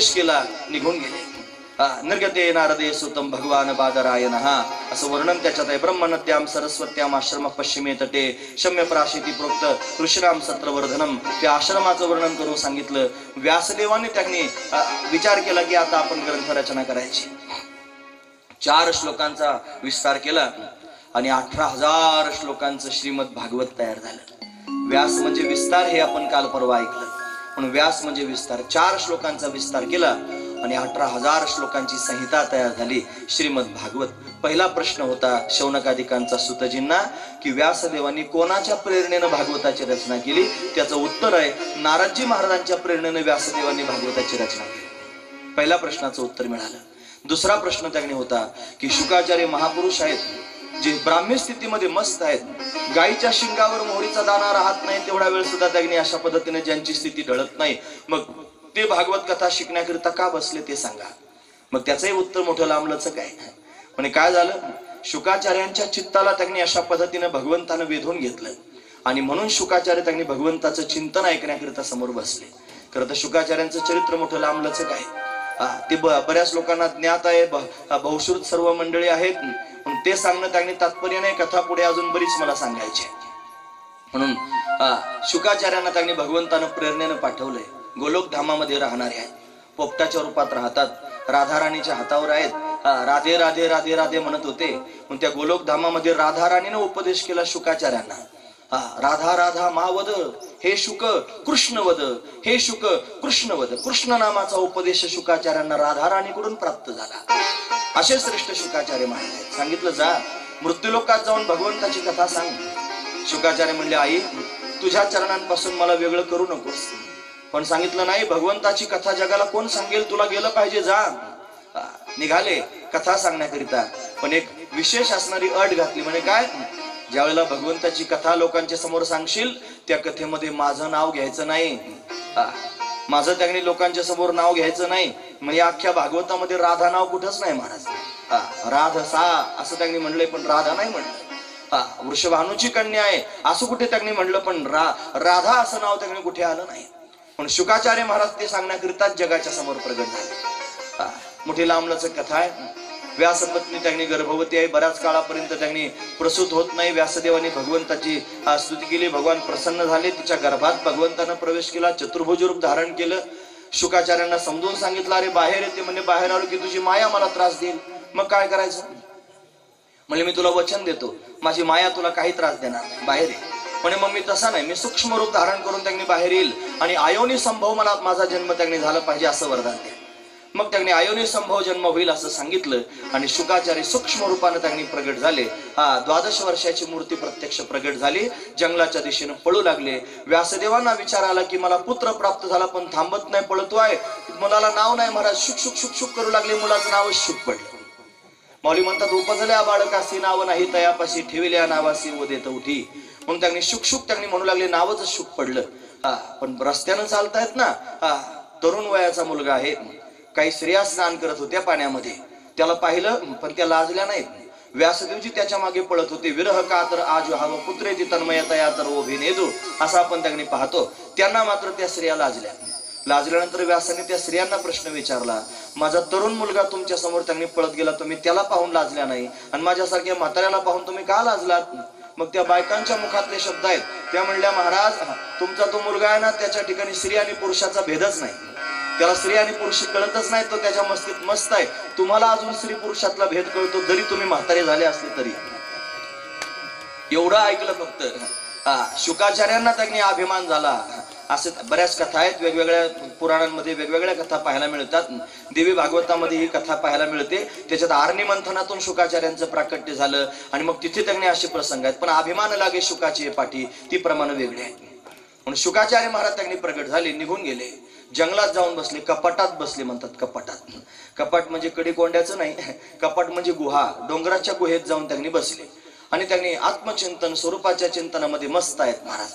उपदेश केला, निघून गेले. निर्गते नारदे सुतम भगवान बादरायणः असं वर्णन त्याच्यात आहे. ब्रह्मनद्याम सरस्वत्याम आश्रम पश्चिमे तटे शम्य प्राशिती प्रोक्त ऋषिराम सत्रवर्धनम, त्या आश्रमाचं वर्णन करून सांगितलं. व्यासदेवाने त्यांनी विचार केला की आता आपण ग्रंथ रचना करायची. 4 श्लोकांचा विस्तार केला आणि 18,000 श्लोकांचं श्रीमद भागवत तयार झालं. व्यास म्हणजे विस्तार हे आपण काल परवा ऐकलं, पण व्यास म्हणजे विस्तार. 4 श्लोकांचा विस्तार केला आणि 18,000 श्लोकांची संहिता तयार झाली, श्रीमद भागवत. पहिला प्रश्न होता शौनकादिकांचा सुतजींना की व्यासदेवांनी कोणाच्या प्रेरणेनं भागवताची रचना केली. त्याचं उत्तर आहे नारदजी महाराजांच्या प्रेरणेनं व्यासदेवांनी भागवताची रचना केली. पहिल्या प्रश्नाचं उत्तर मिळालं. दुसरा प्रश्न त्यांनी होता की शुकाचार्य महापुरुष आहेत, जे ब्राह्मी स्थितीमध्ये मस्त आहेत, गायीच्या शिंगावर मोहरीचा दाना राहत नाही तेवढा वेळ सुद्धा त्यांनी अशा पद्धतीने ज्यांची स्थिती ढळत नाही, मग ते भागवत कथा शिकण्याकरिता का बसले ते सांगा. मग त्याचंही उत्तर मोठं लांबलंच काय. पण काय झालं, शुकाचार्यांच्या चित्ताला त्यांनी अशा पद्धतीने भगवंतानं वेधून घेतलं आणि म्हणून शुकाचार्य त्यांनी भगवंताचं चिंतन ऐकण्याकरिता समोर बसले. खरं तर शुकाचार्यांचं चरित्र मोठं लांबलंच काय. ते बऱ्याच लोकांना ज्ञात आहे, बहुश्रुत सर्व मंडळी आहेत, पण ते सांगणं त्यांनी तात्पर्य नाही. कथा पुढे अजून बरीच मला सांगायची. म्हणून शुकाचार्यांना त्यांनी भगवंतानं प्रेरणेनं पाठवलंय. गोलोक धामामध्ये राहणारे आहेत, पोपटाच्या रूपात राहतात, राधाराणीच्या हातावर आहेत, राधे राधे राधे राधे म्हणत होते. पण त्या गोलोक धामामध्ये राधाराणीनं उपदेश केला शुकाचार्यांना. राधा राधा मावद, हे शुक कृष्ण वद, हे शुक कृष्ण वद. कृष्ण नामाचा उपदेश शुकाचार्यांना राधाराणीकडून प्राप्त झाला. असे श्रेष्ठ शुकाचार्य महाराज सांगितलं, जा मृत्यूलोकात जाऊन भगवंताची कथा सांग. शुकाचार्य म्हणले, आई तुझ्या चरणांपासून मला वेगळं करू नकोस. पण सांगितलं नाही, भगवंताची कथा जगाला कोण सांगेल, तुला गेलं पाहिजे, जा. निघाले कथा सांगण्याकरिता. पण एक विशेष असणारी अट घातली. म्हणजे काय, ज्या वेळेला भगवंताची कथा लोकांच्या समोर सांगशील त्या कथेमध्ये माझं नाव घ्यायचं नाही. माझं त्यांनी लोकांच्या समोर नाव घ्यायचं नाही. म्हणजे अख्ख्या भागवतामध्ये राधा नाव कुठंच नाही महाराज. राध सा असं त्यांनी म्हणलंय, पण राधा नाही म्हणलं. वृषभानुची कन्या आहे असं कुठे त्यांनी म्हणलं, पण राधा असं नाव त्यांनी कुठे आलं नाही. पण शुकाचार्य महाराज ते सांगण्याकरिता जगाच्या समोर प्रगट झाले. मोठी लांबलच कथा आहे. व्यासपत्नी त्यांनी गर्भवती आहे, बऱ्याच काळापर्यंत त्यांनी प्रसूत होत नाही. व्यासदेवाने भगवंताची स्तुती केली, भगवान प्रसन्न झाले, तिच्या गर्भात भगवंतानं प्रवेश केला, चतुर्भुज रूप धारण केलं. शुकाचार्यांना समजून सांगितलं, अरे बाहेर येते म्हणजे बाहेर आलो की तुझी माया मला त्रास देईल, मग काय करायचं. म्हणजे मी तुला वचन देतो, माझी माया तुला काही त्रास देणार नाही, बाहेर ये. पण मग मी तसा नाही, मी सूक्ष्म रूप धारण करून त्यांनी बाहेर येईल आणि आयोनी संभव मला माझा जन्म त्यांनी झाला पाहिजे असं वरदान द्या. मग त्यांनी आयोनी संभव जन्म होईल असं सांगितलं आणि शुकाचार्य सूक्ष्म रूपाने त्यांनी प्रगट झाले. 12 वर्षाची मूर्ती प्रत्यक्ष प्रगट झाली. जंगलाच्या दिशेने पळू लागले. व्यासदेवांना विचार आला की मला पुत्र प्राप्त झाला, पण थांबत नाही, पळतोय. मुलाला नाव नाही महाराज, शुक शुक शुक शुक करू लागले. मुलाचं नावच शुक पडलं. माऊली म्हणतात, उपजल्या बाळकासी नाव नाही तयापाशी, ठेविल्या नावासी व देत उठी. म्हणून त्यांनी शुक शुक त्यांनी म्हणू लागले, नावच शुक पडलं. पण रस्त्यानं चालतायत ना, तरुण वयाचा मुलगा आहे. काही स्त्रिया स्नान करत होत्या पाण्यामध्ये, त्याला पाहिलं पण त्या लाजल्या नाहीत. व्यासदेवजी त्याच्या मागे पळत होते. विरह का तर आज हवं पुत्रेती तन्मयतया तर ओभिनेदू असं आपण त्यांनी पाहतो. त्यांना मात्र त्या स्त्रिया लाजल्या. लाजल्यानंतर व्यासाने त्या स्त्रियांना प्रश्न विचारला, माझा तरुण मुलगा तुमच्या समोर त्यांनी पळत गेला, तुम्ही त्याला पाहून लाजल्या नाही आणि माझ्यासारख्या म्हाताऱ्याला पाहून तुम्ही का लाजलात. मग त्या बायकांच्या मुखातले शब्द आहेत. त्या म्हणल्या, महाराज तुमचा तो मुलगा आहे ना, त्याच्या ठिकाणी स्त्री आणि पुरुषाचा भेदच नाही, त्याला स्त्री आणि पुरुष कळतच नाही, तो त्याच्या मस्तीत मस्त आहे. तुम्हाला अजून स्त्री पुरुषातला भेद कळतो, जरी तुम्ही म्हातारे झाले असले तरी. एवढं ऐकलं फक्त. शुकाचार्यांना त्यांनी अभिमान झाला. असे बऱ्याच कथा आहेत, वेगवेगळ्या पुराणांमध्ये वेगवेगळ्या कथा पाहायला मिळतात. देवी भागवतामध्ये ही कथा पाहायला मिळते. त्याच्यात आरणी मंथनातून शुकाचार्यांचं प्राकट्य झालं आणि मग तिथे त्यांनी असे प्रसंग आहेत. पण अभिमान लागे शुकाची पाठी, ती प्रमाण वेगळे आहेत. म्हणून शुकाचार्य महाराज त्यांनी प्रगट झाले, निघून गेले. जंगलात जाऊन बसले, कपाटात बसले म्हणतात. कपाटात, कपाट म्हणजे कडी कोंड्याचं नाही, कपाट म्हणजे गुहा. डोंगराच्या गुहेत जाऊन त्यांनी बसले आणि त्यांनी आत्मचिंतन स्वरूपाच्या चिंतनामध्ये मस्त आहेत महाराज.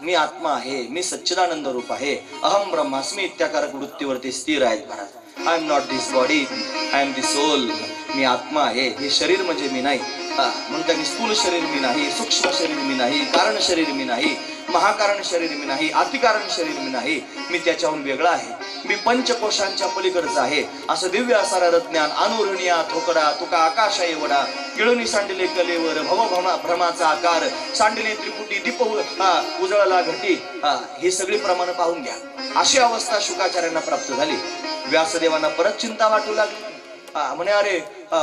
मी आत्मा आहे, मी सच्चिदानंद रूप आहे, अहम ब्रह्मास्मी इत्याकारक वृत्तीवरती स्थिर आहेत महाराज. I am not this body, I am the soul. मी आत्मा आहे, हे शरीर म्हणजे मी नाही. म्हणून त्यांनी स्थूल शरीर मी नाही, सूक्ष्म शरीर मी नाही, कारण शरीर मी नाही, महाकारण शरीर मी नाही, अतिकारण शरीर मी नाही, मी त्याच्याहून वेगळा आहे, मी पंचकोशांच्या पलीकडचा आहे. असं दिव्य असारा रज्ञान अनुरणिया थोकडा तुका आकाशा एवढा, गिळूनी सांडले कलेवर भ्रमाचा आकार, सांडले त्रिपुटी दीप उजळला घटी. ही सगळी प्रमाण पाहून घ्या. अशी अवस्था शुकाचार्यांना प्राप्त झाली. व्यासदेवांना परत चिंता वाटू लागली. म्हणे अरे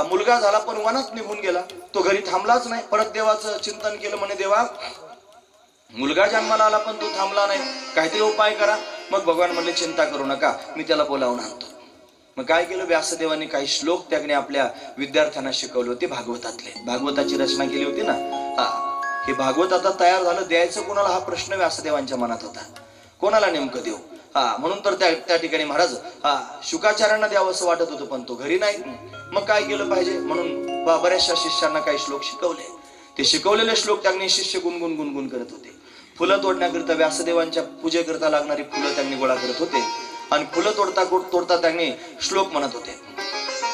मुलगा झाला पण वनात निघून गेला, तो घरी थांबलाच नाही. परत देवाचं चिंतन केलं. म्हणे देवा मुलगा जन्माला आला पण तो थांबला नाही, काहीतरी उपाय करा. मग भगवान म्हणले चिंता करू नका, मी त्याला बोलावून आणतो. मग काय केलं, व्यासदेवांनी काही श्लोक त्याने आपल्या विद्यार्थ्यांना शिकवले होते भागवतातले. भागवताची रचना केली होती ना. हे भागवत आता तयार झालं, द्यायचं कोणाला हा प्रश्न व्यासदेवांच्या मनात होता. कोणाला नेमकं देऊ. म्हणून तर त्या ठिकाणी महाराज शुकाचार्यांना द्यावं असं वाटत होतं, पण तो घरी नाही. मग काय केलं पाहिजे म्हणून बऱ्याचशा शिष्यांना काही श्लोक शिकवले. ते शिकवलेले श्लोक त्यांनी शिष्य गुणगुण गुणगुण करत होते. फुलं तोडण्याकरिता व्यासदेवांच्या पूजेकरिता लागणारी फुलं त्यांनी गोळा करत होते आणि फुलं तोडता तोडता त्यांनी श्लोक म्हणत होते.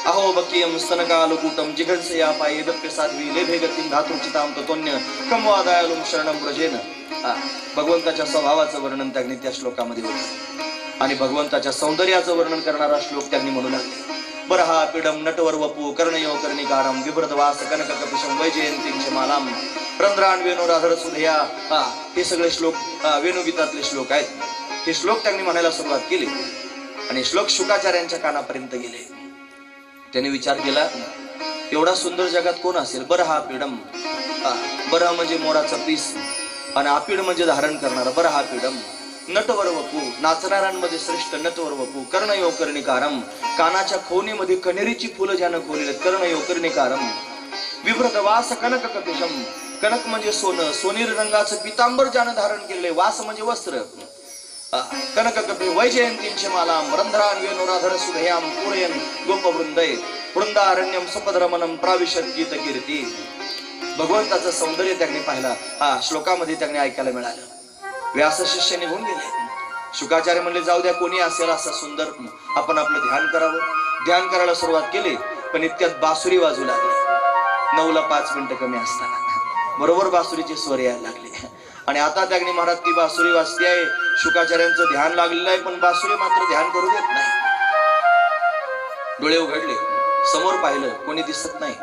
अहो बकियम स्तनकालकूटम जिघंसया पाये दप्य साध्वी लेभे गतिम धातुचिताम ततोन्य कमवादायलुम शरणम व्रजेन. भगवंताच्या स्वभावाचं वर्णन त्यांनी त्या श्लोकामध्ये होतं आणि भगवंताच्या सौंदर्याचं वर्णन करणारा श्लोक त्यांनी म्हणू लागले. बरहा पीडम नटवर वपू कर्णयो कर्णिकारम विभ्रत वास कनक कपिशम वैजयंतींचे मालाम रंध्रान वेणू राधर सुधया. हे सगळे श्लोक वेणुगीतातले श्लोक आहेत. हे श्लोक त्यांनी म्हणायला सुरुवात केली आणि श्लोक शुकाचार्यांच्या कानापर्यंत गेले. त्यांनी विचार केला, एवढा सुंदर जगात कोण असेल. बरहा पीडम, बरह म्हणजे मोराचा पीस आणि आपीड म्हणजे धारण करणारा. बरहा पीडम नटवर वपू, नाचणाऱ्यांमध्ये श्रेष्ठ नटवर वपू. कर्णयो कर्णिकारम, कानाच्या खोनीमध्ये कण्हेरीची फुलं ज्यानं खोलेले. कर्णयो कर्णिकारम विभ्रत वास कनक कपिशम, कनक म्हणजे सोनं, सोनेरी रंगाचं पितांबर ज्यानं धारण केलेले. वास म्हणजे वस्त्र. कनक कपी वैजयंतींचे मालाम रंध्रान वेणुराधर सुधयाम पूरयन गोपवृंदय वृंदारण्यम सपदरमनम प्राविशत गीत कीर्ती. भगवंताचं सौंदर्य त्यांनी पाहिला. श्लोकामध्ये त्यांनी ऐकायला मिळालं. व्यास शिष्य निघून गेले. शुकाचार्य म्हणले जाऊ द्या, कोणी असेल असं सुंदर, आपण आपलं ध्यान करावं. ध्यान करायला सुरुवात केली पण इतक्यात बासुरी वाजू लागली. 9ला 5 मिनिटं कमी असताना बरोबर बासुरीचे स्वर यायला लागले आणि आता त्यांनी महाराज ती बासुरी वाजती आहे. शुकाचार्यांचं ध्यान लागलेलं आहे पण बासुरी मात्र ध्यान करू देत नाही. डोळे उघडले, समोर पाहिलं, कोणी दिसत नाही.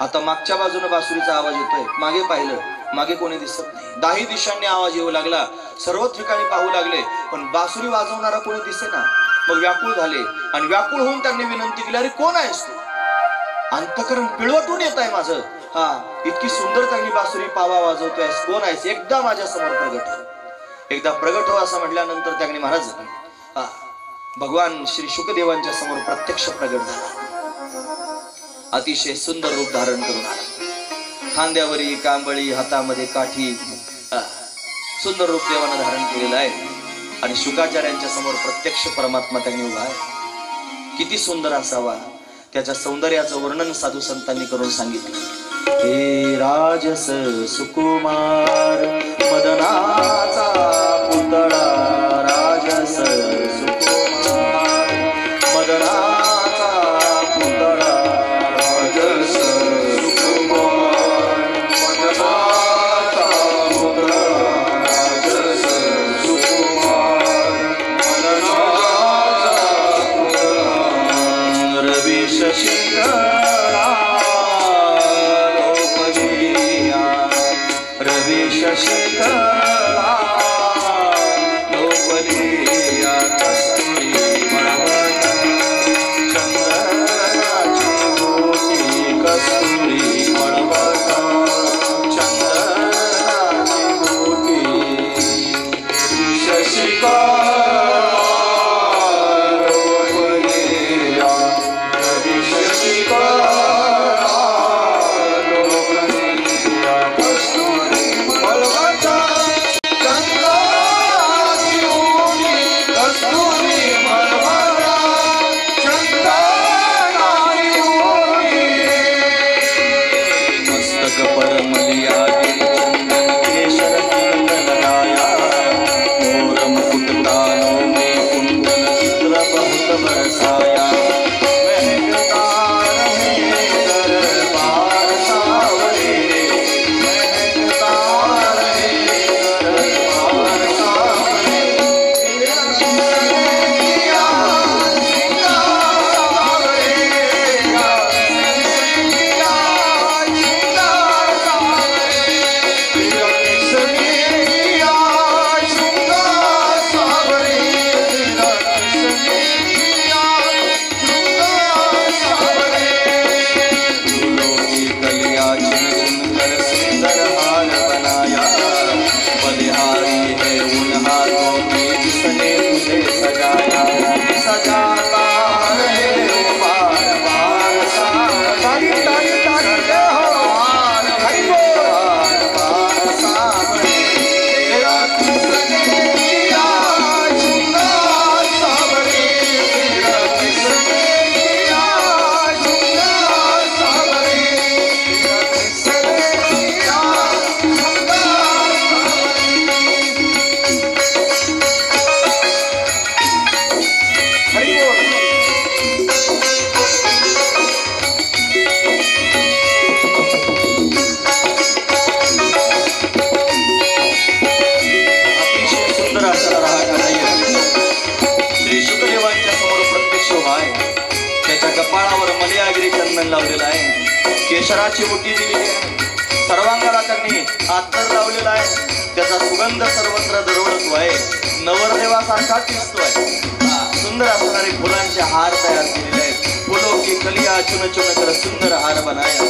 आता मागच्या बाजूने बासुरीचा आवाज येतोय. मागे पाहिलं, मागे कोणी दिसत नाही. 10 दिशांनी आवाज येऊ लागला. सर्व ठिकाणी पाहू लागले पण बासुरी वाजवणारा कोणी दिसेना. मग व्याकुळ झाले आणि व्याकुळ होऊन त्यांनी विनंती केली, अरे कोण आहेस तू. अंतकरण पिळवटून येत आहे माझं. इतकी सुंदर त्यांनी बासुरी पावा वाजवतोय, कोण आहेस, एकदा माझ्या समोर प्रगट हो, एकदा प्रगट हो. असं म्हटल्यानंतर त्यांनी महाराज भगवान श्री शुकदेवांच्या समोर प्रत्यक्ष प्रगट झाला. अतिशय सुंदर रूप धारण करून आला. खांद्यावरी कांबळी, हातामध्ये काठी, सुंदर रूप देवानं धारण केलेलं आहे आणि शुकाचार्यांच्या समोर प्रत्यक्ष परमात्मा त्यांनी उभा आहे. किती सुंदर असावा. त्याच्या सौंदर्याचं वर्णन साधू संतांनी करून सांगितलं. हे राजस सुकुमार मदनाचा पुतळा, राजस सुकुमार मदनाचा पुतळा, राजस सुकुमार मदनाचा पुतळा, राजस सुकुमार मदनाचा पुतळा. रवी शशिकला रवी शशिकला लोकलिया कपाळावर मलयागिरी चंदन लावलेलं आहे, केशराची बुटी दिलेली आहे, सर्वांगाला त्यांनी अत्तर लावलेला आहे, त्याचा सुगंध सर्वत्र दरवळतो आहे, नवरदेवासारखा दिसतोय। सुंदर असणारे फुलांचे हार तयार केलेले आहेत, फुलों की कलियां चुन चुन कर सुंदर हार बनाया।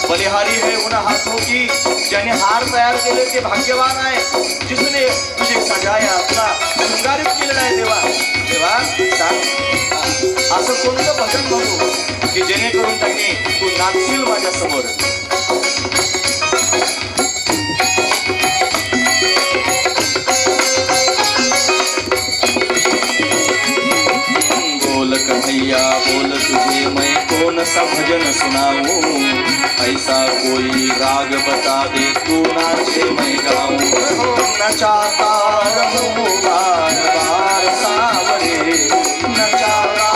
बलिहारी है उन हाथों की ज्याने हार तयार केले ते भाग्यवान आहे, जिसने तुझे सजाया, तुला शृंगारित केलेला आहे। देवा देवा सांग असं कोणतं भजन म्हणू की जेणेकरून त्यांनी तू नाचशील माझ्या समोर। बोल कन्हैया बोल तुझे मैं कौन सा भजन सुनाऊं, ऐसा कोई राग बता दे तू नाचे मैं गाऊं। नचाता रहूं बार बार सावरे, नचाता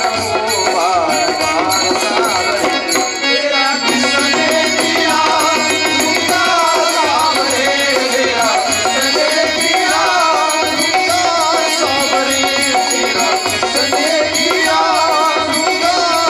रहूं बार बार सावरे, तेरा किसने किया झूठा सावरे, तेरा किसने किया झूठा सावरे, तेरा किसने किया झूठा सावरे।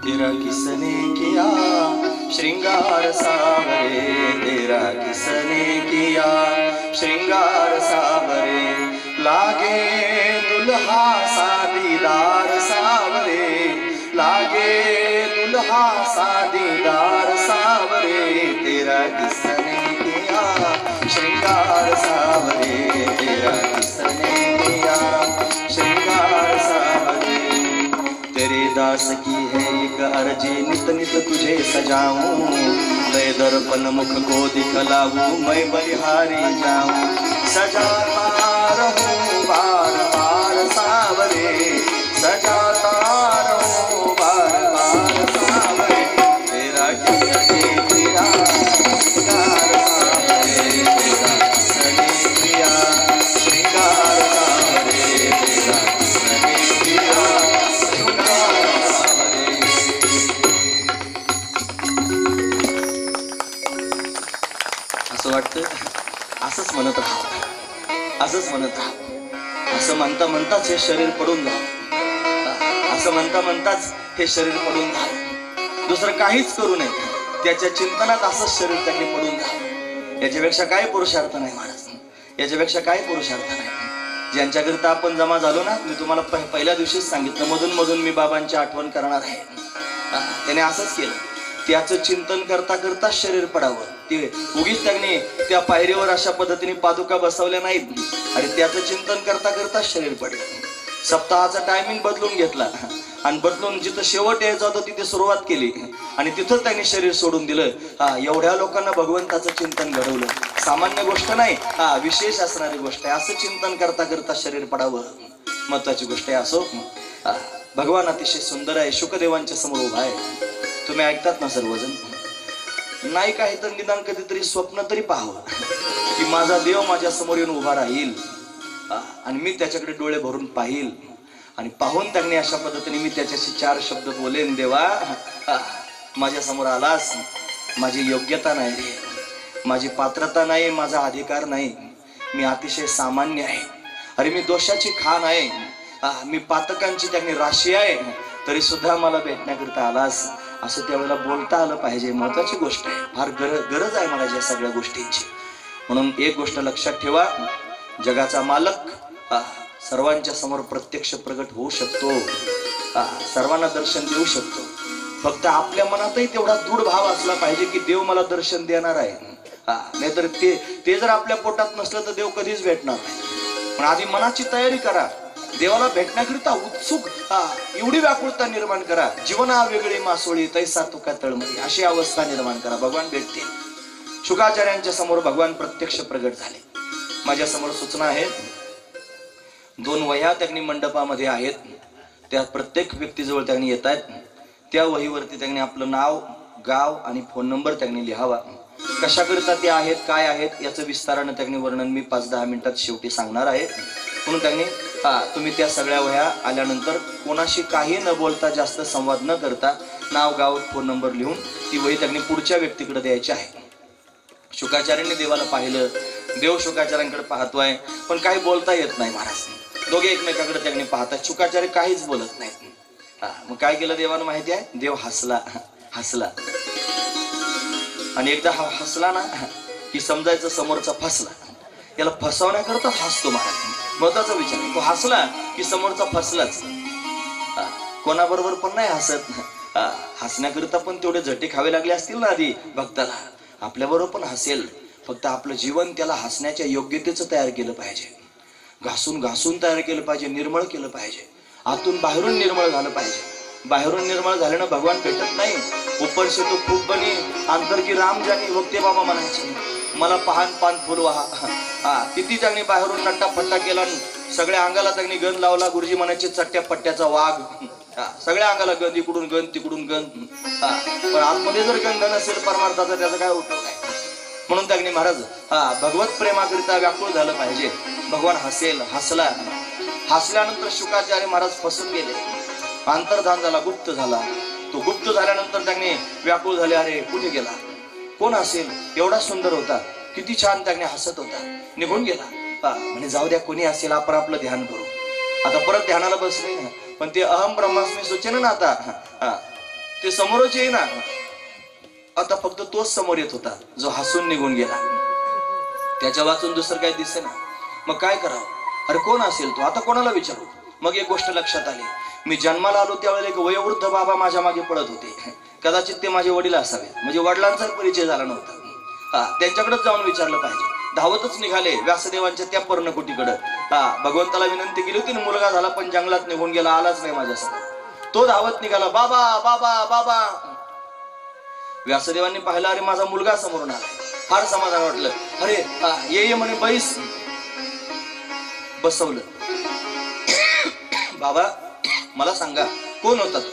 तेरा किसने किया श्रृंगार सावरे, तेरा किसने किया श्रृंगार सावरे, लागे दुल्हा सा दीदार सावरे, लागे दुल्हा सा दीदार सावरे, तेरा किसने किया श्रृंगार सावरे, तेरा किसने किया श्रृंगार सावरे। तेरे दास की है एक अर्जी नित नित तुझे सजाऊं, लय दर्पण मुख को दिखलाऊं मैं बलिहारी जाऊं। सजाता रहूं बार बार सावरे, सजाता रहूं बार बार सावरे, तेरा किसने किया श्रृंगार सावरे, तेरा किसने किया श्रृंगार सावरे, तेरा किसने किया श्रृंगार सावरे। असं वाटतं असंच म्हणत राहा, असंच म्हणत राहा, असं म्हणता म्हणताच हे शरीर पडून जावं, असं म्हणता म्हणताच हे शरीर पडून जावं, दुसरं काहीच करू नये, त्याच्या चिंतनात असंच शरीर त्यांनी पडून जावं। याच्यापेक्षा काय पुरुषार्थ नाही महाराज, याच्यापेक्षा काय पुरुषार्थ नाही। ज्यांच्याकरिता आपण जमा झालो ना, मी तुम्हाला पहिल्या दिवशीच सांगितलं, मधून मधून मी बाबांची आठवण करणार आहे। त्याने असंच केलं, त्याचं चिंतन करता करता शरीर पडावं, ते उगीच त्यांनी त्या पायरीवर अशा पद्धतीने पादुका बसवल्या नाहीत, आणि त्याचं चिंतन करता करता शरीर पडलं। सप्ताहाचा टायमिंग बदलून घेतला आणि बदलून जिथं शेवट यायचं होतं तिथे सुरुवात केली, आणि तिथं त्यांनी शरीर सोडून दिलं। एवढ्या लोकांना भगवंताचं चिंतन घडवलं, सामान्य गोष्ट नाही, विशेष असणारी गोष्ट आहे। असं चिंतन करता करता शरीर पडावं महत्वाची गोष्ट आहे। असो भगवान अतिशय सुंदर आहे, शुकदेवांच्या समोर उभा आहे, तुम्ही ऐकतात ना सर्वजण। नाही काही तर निदान कधीतरी स्वप्न तरी पाहावं की माझा देव माझ्या समोर येऊन उभा राहील आणि मी त्याच्याकडे डोळे भरून पाहिल, आणि पाहून त्यांनी अशा पद्धतीने मी त्याच्याशी चार शब्द बोलेन, देवा माझ्या समोर आलास, माझी योग्यता नाही रे, माझी पात्रता नाही, माझा अधिकार नाही, मी अतिशय सामान्य आहे, अरे मी दोषाची खाण आहे, मी पातकांची त्यांनी राशी आहे, तरी सुद्धा मला भेटण्याकरिता आलास, असं त्यावेळेला बोलता आलं पाहिजे। महत्वाची गोष्ट आहे, फार गरज आहे मला या सगळ्या गोष्टींची। म्हणून एक गोष्ट लक्षात ठेवा, जगाचा मालक सर्वांच्या समोर प्रत्यक्ष प्रगट होऊ शकतो, सर्वांना दर्शन देऊ शकतो, फक्त आपल्या मनातही तेवढा दृढ भाव असला पाहिजे की देव मला दर्शन देणार आहे। नाहीतर ते जर आपल्या पोटात नसलं तर देव कधीच भेटणार नाही। पण आधी मनाची तयारी करा, देवाला भेटण्याकरिता उत्सुक एवढी व्याकुळता निर्माण करा, जीवना वेगळी मासोळी तैसा तुका तळमळी, अशी अवस्था निर्माण करा, भगवान भेटतील। शुकाचार्यांच्या समोर भगवान प्रत्यक्ष प्रगट झाले। माझ्या समोर सूचना आहे, 2 वह्या त्यांनी मंडपामध्ये आहेत, त्या प्रत्येक व्यक्तीजवळ त्यांनी येत आहेत. त्या वहीवरती त्यांनी आपलं नाव, गाव आणि फोन नंबर त्यांनी लिहावा. कशाकरिता ते आहेत, काय आहेत याचं विस्तारानं त्यांनी वर्णन मी 5-10 मिनिटात शेवटी सांगणार आहे. म्हणून त्यांनी तुम्ही त्या सगळ्या वह्या आल्यानंतर कोणाशी काही न बोलता, जास्त संवाद न करता, नाव, गाव, फोन नंबर लिहून ती वही त्यांनी पुढच्या व्यक्तीकडे द्यायची आहे. शुकाचार्यांनी देवाला पाहिलं, देव शुकाचार्यांकडे पाहतोय, पण काही बोलता येत नाही महाराज. दोघे एकमेकाकडे त्यांनी पाहतात, शुकाचार्य काहीच बोलत नाहीत. मग काय केलं देवानं माहिती आहे? देव हसला आणि एकदा हसला ना की समजायचं समोरचा फसला. याला फसवण्याकरता हसतो महाराज. महत्वाचा विचार आहे, तो हसला की समोरचा फसलाच. कोणाबरोबर पण नाही हसत. हसण्याकरिता पण तेवढे झटे खावे लागले असतील ना आधी भक्ताला. आपल्याबरोबर पण हसेल, फक्त आपलं जीवन त्याला हसण्याच्या योग्यतेचं तयार केलं पाहिजे. घासून तयार केलं पाहिजे, निर्मळ केलं पाहिजे, आतून बाहेरून निर्मळ झालं पाहिजे. बाहेरून निर्मळ झाल्यानं भगवान भेटत नाही. ऊपर से तो खूप बनी, अंतर की राम जानी, वक्ते बाबा म्हणायचे. मला पाहन पान फुल वहा. किती त्यांनी बाहेरून नट्टा फट्टा केला, सगळ्या अंगाला त्यांनी गंध लावला. गुरुजी म्हणायचे चट्ट्या पट्ट्याचा वाघ. सगळ्या अंगाला गंध, इकडून गंध तिकडून गंध. पण आतमध्ये जर गंध नसेल परमार्थाचा, त्याचा काय उपयोग आहे? म्हणून त्यांनी महाराज भगवत प्रेमाकरिता व्याकुळ झालं पाहिजे. भगवान हसल्यानंतर शुकाचार्य महाराज फसून गेले. अंतर्धान झाला, गुप्त झाला. तो गुप्त झाल्यानंतर त्यांनी व्याकुळ झाले, अरे कुठे गेला, कोण असेल, एवढा सुंदर होता, किती छान त्यांनी हसत होता, निघून गेला. म्हणजे जाऊ द्या, कोणी असेल, आपण आपलं ध्यान करू. आता परत ध्यानाला बसले ना, पण ते अहम ब्रह्मास्मी सूचना ना, आता ते समोरच येई ना. आता फक्त तोच समोर येत होता जो हसून निघून गेला. त्याच्या वाचून दुसरं काही दिसे ना. मग काय करावं? अरे कोण असेल तो, आता कोणाला विचारू? मग एक गोष्ट लक्षात आली, मी जन्माला आलो त्यावेळेला एक वयोवृद्ध बाबा माझ्या मागे पडत होते. कदाचित ते माझे वडील असावेत, म्हणजे वडिलांचा परिचय झाला नव्हता. त्यांच्याकडेच जाऊन विचारलं पाहिजे. धावतच निघाले व्यासदेवांच्या त्या पर्णकुटीकडे. भगवंताला विनंती केली होती, मुलगा झाला पण जंगलात निघून गेला, आलाच नाही माझ्यासमोर. तो धावत निघाला, बाबा बाबा बाबा. व्यासदेवांनी पाहिलं, अरे माझा मुलगा समोरून आला. फार समाधान वाटलं. अरे ये म्हणे, बैस. बसवलं. बाबा मला सांगा, कोण होता तो?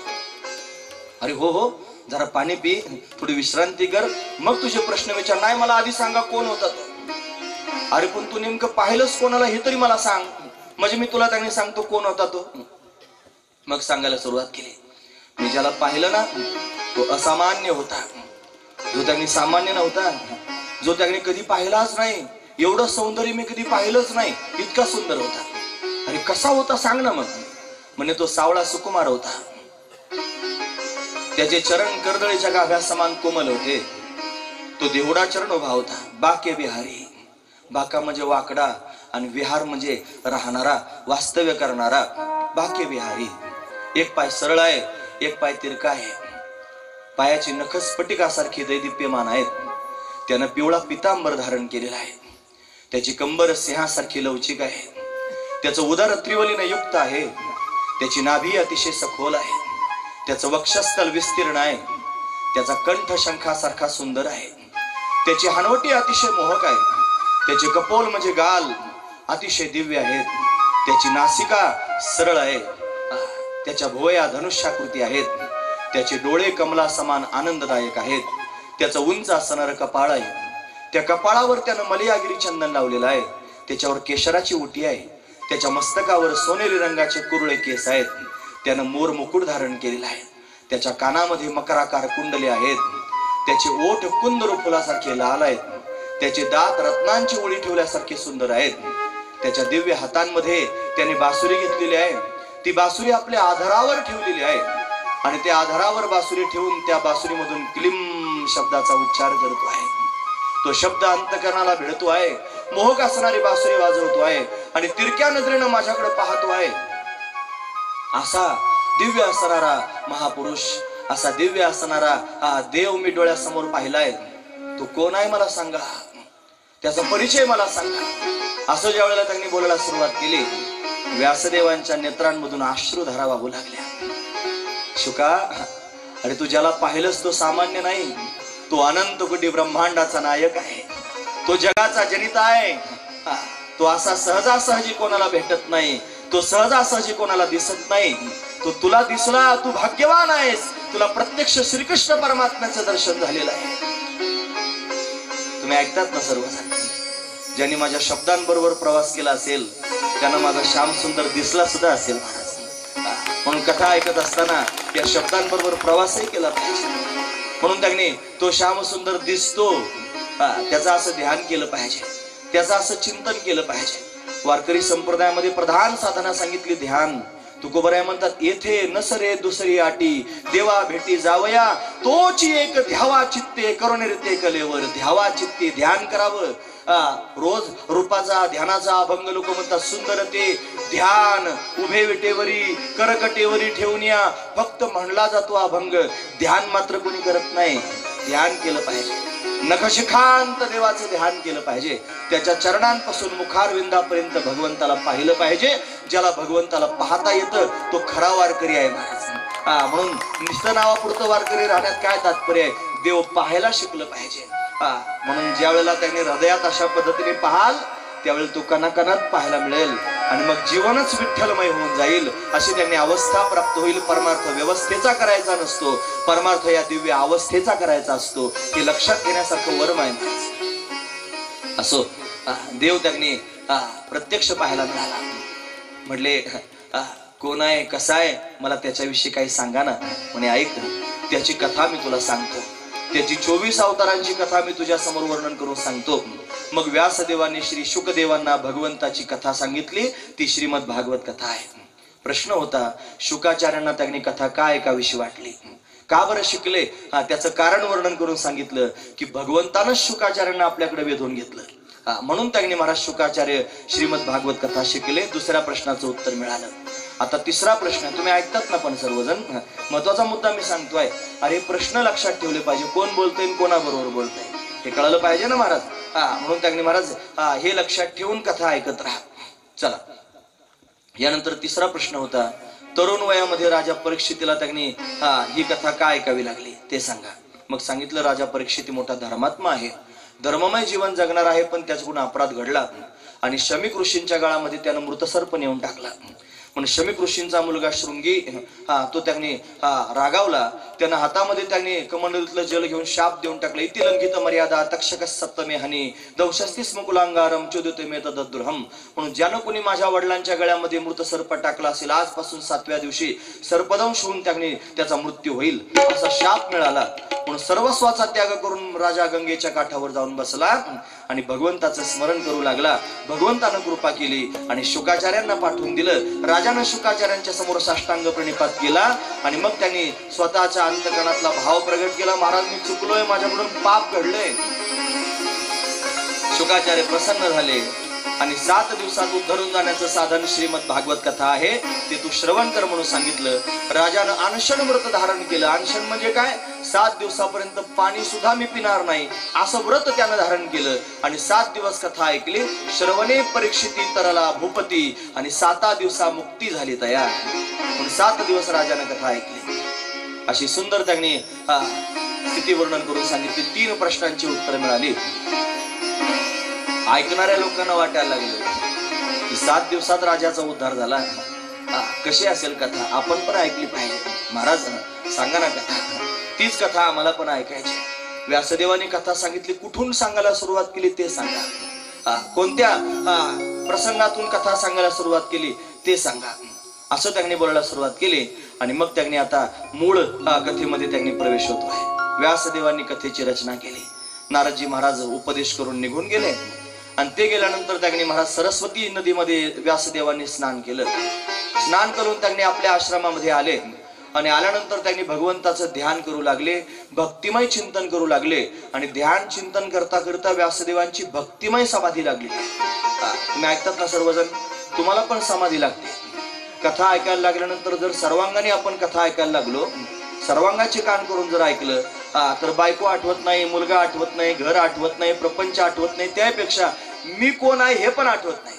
अरे हो, जरा पाणी पी, थोडी विश्रांती कर, मग तुझे प्रश्न विचार. नाही, मला आधी सांगा कोण होता तो. अरे पण तू नेमकं पाहिलंस कोणाला हे तरी मला सांग, म्हणजे मी तुला त्यांनी सांगतो कोण होता तो. मग सांगायला सुरुवात केली. मी ज्याला पाहिलं ना, तो असामान्य होता, जो त्यांनी सामान्य नव्हता, जो त्यांनी कधी पाहिलाच नाही. एवढं सौंदर्य मी कधी पाहिलंच नाही, इतका सुंदर होता. अरे कसा होता सांग ना. मग म्हणे तो सावळा सुकुमार होता. त्याचे चरण कर्दळीच्या गाभ्या समान कोमल होते. तो देवडा चरण उभा होता. बाके विहारी. बाका म्हणजे वाकडा आणि विहार म्हणजे राहणारा, वास्तव्य करणारा. बाके विहारी. एक पाय सरळ आहे, एक पाय तिरका आहे. पायाची नख स्फटिकासारखी दैदिप्यमान आहेत. त्यानं पिवळा पितांबर धारण केलेला आहे. त्याची कंबर सिंहासारखी लवचिक आहे. त्याचं उदर त्रिवलीने युक्त आहे. त्याची नाभी अतिशय सखोल आहे. त्याचं वक्षस्थल विस्तीर्ण आहे. त्याचा कंठ शंखासारखा सुंदर आहे. त्याची हनवटी अतिशय मोहक आहे. त्याचे कपोल म्हणजे गाल अतिशय दिव्य आहेत. त्याची नासिका सरळ आहे. त्याच्या भुवया धनुष्याकृती आहेत. त्याचे डोळे कमला समान आनंददायक आहेत. त्याचं उंच असणारं कपाळ आहे. त्या कपाळावर त्यानं मलयागिरी चंदन लावलेलं आहे. त्याच्यावर केशराची उटी आहे. त्याच्या मस्तकावर सोनेरी रंगाचे कुरळे केस आहेत. त्यानं मोर मुकुट धारण केलेला आहे. त्याच्या कानामध्ये मकराकार कुंडले आहेत. त्याचे ओठ कुंदरू फुलासारखे लाल आहेत. त्याचे दात रत्नांची ओळी ठेवल्यासारखे सुंदर आहेत. त्याच्या दिव्य हातांमध्ये त्याने बासुरी घेतलेली आहे. ती बासुरी आपल्या आधारावर ठेवलेली आहे आणि त्या आधारावर बासुरी ठेवून त्या बासुरीमधून क्लीम शब्दाचा उच्चार करतो आहे. तो शब्द अंतकरणाला भिडतो आहे. मोहक असणारी बासुरी वाजवतो आहे आणि तिरक्या नजरेनं माझ्याकडे पाहतो आहे. असा दिव्य असणारा महापुरुष, असा दिव्य असणारा हा देव मी डोळ्यासमोर पाहिलाय. तो कोण आहे मला सांगा, त्याचा परिचय मला सांगा. असं ज्या वेळेला त्यांनी बोलायला सुरुवात केली, व्यासदेवांच्या नेत्रांमधून अश्रुधारा वाहू लागल्या. शुका, अरे तू ज्याला पाहिलंस तो सामान्य नाही. तो अनंत कोटी ब्रह्मांडाचा नायक आहे. तो जगाचा जनिता आहे. तो असा सहजासहजी कोणाला भेटत नाही. तो सहजासहजी कोणाला दिसत नाही, तो तुला दिसला, तू भाग्यवान आहेस, तुला प्रत्यक्ष श्रीकृष्ण परमात्म्याचं दर्शन झालेलं आहे. तुम्ही ऐकतात ना सर्वजण, ज्यांनी माझ्या शब्दांबरोबर प्रवास केला असेल त्यांना माझा श्याम सुंदर दिसला सुद्धा असेल महाराज. म्हणून कथा ऐकत असताना या शब्दांबरोबर प्रवासही केला पाहिजे. म्हणून त्यांनी तो श्याम सुंदर दिसतो त्याचं असं ध्यान केलं पाहिजे, त्याचं असं चिंतन केलं पाहिजे. वारकरी संप्रदायामध्ये प्रधान साधना सांगितली ध्यान. तुकोबराय म्हणतात, येथे नसरे दुसरी आटी, देवा भेटी जावया तोची एक ध्यावा चित्ते, करुणिरते कलेवर. ध्यावा चित्ते, ध्यान करावं. रोज रूपाचा ध्यानाचा अभंग लोक म्हणतात सुंदर ते ध्यान उभे विटेवरी करकटेवरी ठेवून या. फक्त म्हणला जातो अभंग, ध्यान मात्र कोणी करत नाही. ध्यान केलं पाहिजे, नखशिखांत देवाचं ध्यान केलं पाहिजे. त्याच्या चरणांपासून मुखारविंदापर्यंत भगवंताला पाहिलं पाहिजे. ज्याला भगवंताला पाहता येतं तो खरा वारकरी आहे महाराज. म्हणून नुसतं नावापुरतं वारकरी राहण्यात काय तात्पर्य आहे, देव पाहायला शिकलं पाहिजे. म्हणून ज्या वेळेला त्यांनी हृदयात अशा पद्धतीने पाहाल त्यावेळेला तो कणाकणात पाहायला मिळेल आणि मग जीवनच विठ्ठलमय होऊन जाईल. अशी त्यांनी अवस्था प्राप्त होईल. परमार्थ व्यवस्थेचा करायचा नसतो, परमार्थ या दिव्य अवस्थेचा करायचा असतो. हे लक्षात घेण्यासारखं वर्म आहे. असो देव त्यांनी प्रत्यक्ष पाहायला मिळाला. म्हटले कोण आहे, कसा आहे, मला त्याच्याविषयी काही सांगा ना. म्हणे ऐक, त्याची कथा मी तुला सांगतो. त्याची 24 अवतारांची कथा मी तुझ्या समोर वर्णन करून सांगतो. मग व्यासदेवांनी श्री शुकदेवांना भगवंताची कथा सांगितली. ती श्रीमद भागवत कथा आहे. प्रश्न होता शुकाचार्यांना त्यांनी कथा का ऐकावीशी वाटली, का बरं शिकले? त्याचं कारण वर्णन करून सांगितलं की भगवंतानंच शुकाचार्यांना आपल्याकडे वेधून घेतलं. म्हणून त्यांनी महाराज शुकाचार्य श्रीमद भागवत कथा शिकले. दुसऱ्या प्रश्नाचं उत्तर मिळालं. आता तिसरा प्रश्न तुम्ही ऐकतात ना पण सर्वजण, महत्वाचा मुद्दा मी सांगतोय. अरे प्रश्न लक्षात ठेवले पाहिजे, कोण बोलतोय कोणाबरोबर बोलतोय हे कळलं पाहिजे ना महाराज. म्हणून त्यांनी महाराज हे लक्षात ठेवून कथा ऐकत राहा. चला, यानंतर तिसरा प्रश्न होता, तरुण वयामध्ये राजा परीक्षितीला त्यांनी ही कथा का ऐकावी लागली ते सांगा. मग सांगितलं राजा परीक्षिती मोठा धर्मात्मा आहे, धर्ममय जीवन जगणार आहे, पण त्याच्याकडून अपराध घडला आणि शमीक ऋषींच्या गाळामध्ये त्यानं मृतसर्प नेऊन टाकला. म्हणून शमीक ऋषींचा मुलगा शृंगी तो त्यांनी रागावला. त्यानं हातामध्ये त्यांनी कमंडलूतलं जल घेऊन शाप देऊन टाकलं. इति लंघित मर्यादा तक्षक सप्तमे हनी दौशस्तीस मुकुलांगारम चोदिते मे तद्द्रुहम. म्हणून ज्यानं कोणी माझ्या वडिलांच्या गळ्यामध्ये मृत सर्प टाकला असेल आजपासून 7व्या दिवशी सर्पदंश होऊन त्यांनी त्याचा मृत्यू होईल असा शाप मिळाला. म्हणून सर्वस्वाचा त्याग करून राजा गंगेच्या काठावर जाऊन बसला आणि भगवंताचं स्मरण करू लागला. भगवंतानं कृपा केली आणि शुकाचार्यांना पाठवून दिलं. राजानं शुकाचार्यांच्या समोर साष्टांग प्रणिपात केला आणि मग त्यांनी स्वतःच्या अंतकरणातला भाव प्रगट केला. महाराज मी चुकलोय, माझ्याकडून पाप घडलंय. शुकाचार्य प्रसन्न झाले आणि 7 दिवसात उद्धरून जाण्याचं साधन श्रीमद भागवत कथा आहे, ते तू श्रवण कर म्हणून सांगितलं. राजानं अनशन व्रत धारण केलं. अनशन म्हणजे काय, 7 दिवसापर्यंत पाणी सुद्धा मी पिणार नाही असं व्रत त्यानं धारण केलं आणि 7 दिवस कथा ऐकली. श्रवणे परीक्षिती तरला भूपती आणि 7 दिवसा मुक्ती झाली तयार. म्हणून 7 दिवस राजानं कथा ऐकली. अशी सुंदर त्यांनी स्थिती वर्णन करून सांगितली. 3 प्रश्नांची उत्तर मिळाली. ऐकणाऱ्या लोकांना वाटायला लागलं की 7 दिवसात राजाचा उद्धार झाला. कशी असेल कथा, आपण पण ऐकली पाहिजे. महाराज सांगा ना कथा. तीच कथा आम्हाला पण ऐकायची. व्यासदेवानी कथा सांगितली, कुठून सांगायला सुरुवात केली ते सांगा. कोणत्या प्रसंगातून कथा सांगायला सुरुवात केली ते सांगा. असं त्यांनी बोलायला सुरुवात केली आणि मग त्यांनी आता मूळ कथेमध्ये त्यांनी प्रवेश होतोय. व्यासदेवांनी कथेची रचना केली. नारदजी महाराज उपदेश करून निघून गेले आणि ते गेल्यानंतर त्यांनी महाराज सरस्वती नदीमध्ये व्यासदेवांनी स्नान केलं. स्नान करून त्यांनी आपल्या आश्रमामध्ये आले आणि आल्यानंतर त्यांनी भगवंताचं ध्यान करू लागले, भक्तिमय चिंतन करू लागले आणि ध्यान चिंतन करता करता व्यासदेवांची भक्तिमय समाधी लागली. तुम्ही ऐकतात ना सर्वजण, तुम्हाला पण समाधी लागते. कथा ऐकायला लागल्यानंतर जर सर्वांगाने आपण कथा ऐकायला लागलो, सर्वांगाचे कान करून जर ऐकलं तर बायको आठवत नाही, मुलगा आठवत नाही, घर आठवत नाही, प्रपंच आठवत नाही, त्यापेक्षा मी कोण आहे हे पण आठवत नाही.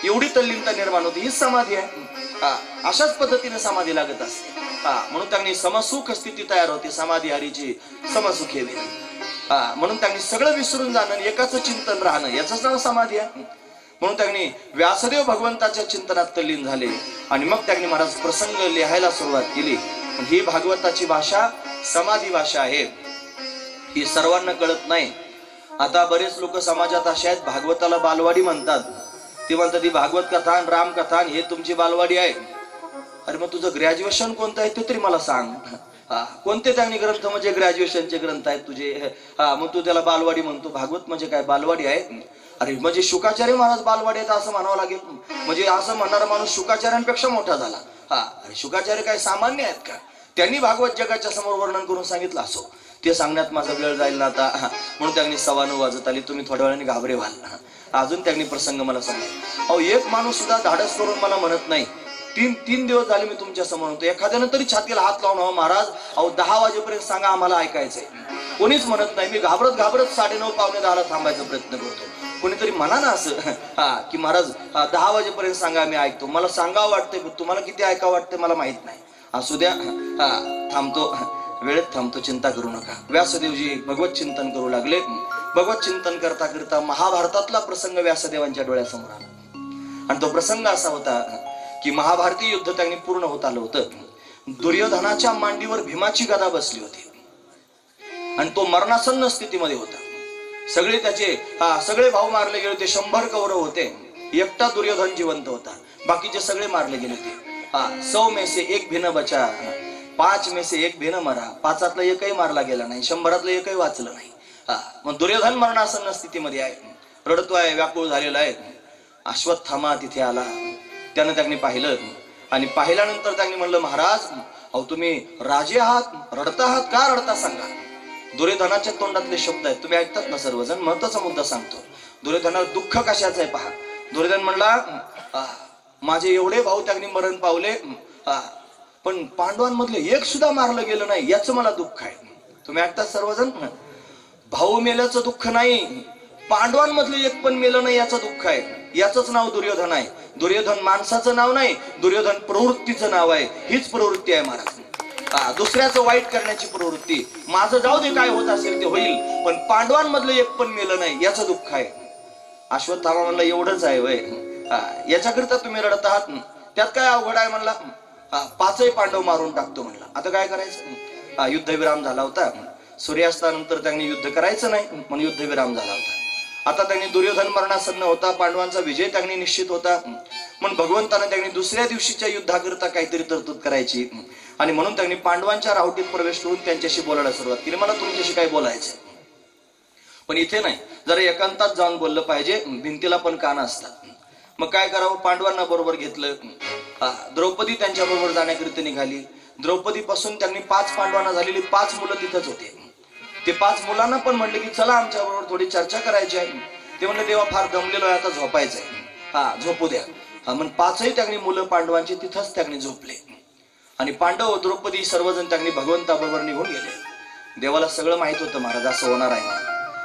एवढी तल्लीनता निर्माण होती. ही समाधी आहे. अशाच पद्धतीने समाधी लागत असते. म्हणून त्यांनी समसुख स्थिती तयार होते. समाधी हरीची समसुख हे म्हणून त्यांनी सगळं विसरून जाणं, एकाच चिंतन राहणं, याच नाव समाधी आहे. म्हणून त्यांनी व्यासदेव भगवंताच्या चिंतनात तल्लीन झाले आणि मग त्यांनी महाराज प्रसंग लिहायला सुरुवात केली. ही भागवताची भाषा समाधी भाषा आहे, ही सर्वांना कळत नाही. आता बरेच लोक समाजात असे आहेत, भागवताला बालवाडी म्हणतात. ते म्हणतात ही भागवत कथा राम कथा हे तुमची बालवाडी आहे. अरे मग तुझं ग्रॅज्युएशन कोणतं आहे ते तरी मला सांग. कोणते त्यांनी ग्रंथ म्हणजे ग्रॅज्युएशनचे ग्रंथ आहेत तुझे? मग तू त्याला बालवाडी म्हणतो. भागवत म्हणजे काय बालवाडी आहे? अरे म्हणजे शुकाचार्य महाराज बालवाडी आहेत असं म्हणावं लागेल. म्हणजे असं म्हणणारा माणूस शुकाचार्यांपेक्षा मोठा झाला. अरे शुकाचार्य काय सामान्य आहेत का? त्यांनी भागवत जगाच्या समोर वर्णन करून सांगितलं. असो, ते सांगण्यात माझा वेळ जाईल ना आता, म्हणून त्यांनी 9:15 वाजत आली. तुम्ही थोड्या वेळाने घाबरे व्हाल. अजून त्यांनी प्रसंग मला सांगितला. अहो एक माणूस सुद्धा धाडस करून मला म्हणत नाही. तीन दिवस झाले मी तुमच्या समोर होतो. एखाद्यानं तरी छातीला हात लावून हो महाराज अहो 10 वाजेपर्यंत सांगा आम्हाला ऐकायचंय. कोणीच म्हणत नाही. मी घाबरत 9:30 पावणे 10ला थांबायचा प्रयत्न करतो. कोणीतरी म्हणा ना असं की महाराज 10 वाजेपर्यंत सांगा मी ऐकतो. मला सांगावं वाटतंय, तुम्हाला किती ऐकावं वाटतंय मला माहित नाही. असू द्या, थांबतो, वेळेत थांबतो, चिंता करू नका. व्यासदेवजी भगवत चिंतन करू लागले. भगवत चिंतन करता करता महाभारतातला प्रसंग व्यासदेवांच्या डोळ्यासमोर आला. आणि तो प्रसंग असा होता की महाभारती युद्ध त्यांनी पूर्ण होत आलं होतं. दुर्योधनाच्या मांडीवर भीमाची गदा बसली होती आणि तो मरणासन्न स्थितीमध्ये होता. सगळे त्याचे सगळे भाऊ मारले गेले होते. 100 कौरव होते. एकटा दुर्योधन जिवंत होता. बाकीचे सगळे मारले गेले होते. 100 में से 1 भी न बचा, 5 में से 1 भी न मरा. 5 एकही मारला गेला नाही, 100 एकही वाचलं नाही. मग दुर्योधन मरणासन्न स्थितीमध्ये आहे, रडतो आहे, व्याकुळ झालेला आहे. अश्वत्थामा तिथे आला. त्यानं त्यांनी पाहिलं आणि पाहिल्यानंतर त्यांनी म्हणलं महाराज अहो तुम्ही राजे आहात, रडता आहात, का रडता सांगा. दुर्योधनाच्या तोंडातले शब्द आहेत, तुम्ही ऐकतात ना सर्वजण. महत्वाचा मुद्दा सांगतो. दुर्योधनाला दुःख कशाचं आहे पहा. दुर्योधन म्हणला माझे एवढे भाऊ त्यांनी मरण पावले, पण पांडवांमधले एक सुद्धा मारलं गेलं नाही, याचं मला दुःख आहे. तुम्ही ऐकतात सर्वजण. भाऊ मेल्याचं दुःख नाही, पांडवांमधले एक पण मेलं नाही याचं दुःख आहे. याचंच नाव दुर्योधन आहे. दुर्योधन माणसाचं नाव नाही, दुर्योधन प्रवृत्तीचं नाव आहे. हीच प्रवृत्ती आहे महाराज, दुसऱ्याचं वाईट करण्याची प्रवृत्ती. माझं जाऊ दे, काय होत असेल ते होईल, पण पांडवांमधलं एक पण मेलं नाही याचं दुःख आहे. अश्वत्थामा म्हणला एवढंच आहे वय, याच्याकरिता तुम्ही रडत आहात, त्यात काय अवघड आहे म्हणला. 5ही पांडव मारून टाकतो म्हणला. आता काय करायचं. युद्धविराम झाला होता. सूर्यास्तानंतर त्यांनी युद्ध करायचं नाही म्हणून युद्धविराम झाला होता. आता त्यांनी दुर्योधन मरणासन्न होता, पांडवांचा विजय त्यांनी निश्चित होता. म्हणून भगवंतानं त्यांनी दुसऱ्या दिवशीच्या युद्धाकरिता काहीतरी तरतूद करायची आणि म्हणून त्यांनी पांडवांच्या रावटीत प्रवेश करून त्यांच्याशी बोलायला सुरुवात केली. मला तुमच्याशी काय बोलायचं, पण इथे नाही, जरा एकांतात जाऊन बोललं पाहिजे. भिंतीला पण कान असतात. मग काय करावं. पांडवांना बरोबर घेतलं. द्रौपदी त्यांच्या बरोबर जाण्याकरिता निघाली. द्रौपदी पासून त्यांनी 5 पांडवांना झालेली 5 मुलं तिथंच होते. ते 5 मुलांना पण म्हणले की चला आमच्या बरोबर थोडी चर्चा करायची आहे. ते म्हणले देवा फार दमलेलो आहे, आता झोपायचंय. झोपू द्या. मग 5ही त्यांनी मुलं पांडवांची तिथंच त्यांनी झोपले आणि पांडव द्रौपदी सर्वजण त्यांनी भगवंताबरोबर निघून गेले. देवाला सगळं माहित होतं महाराज असं होणार आहे.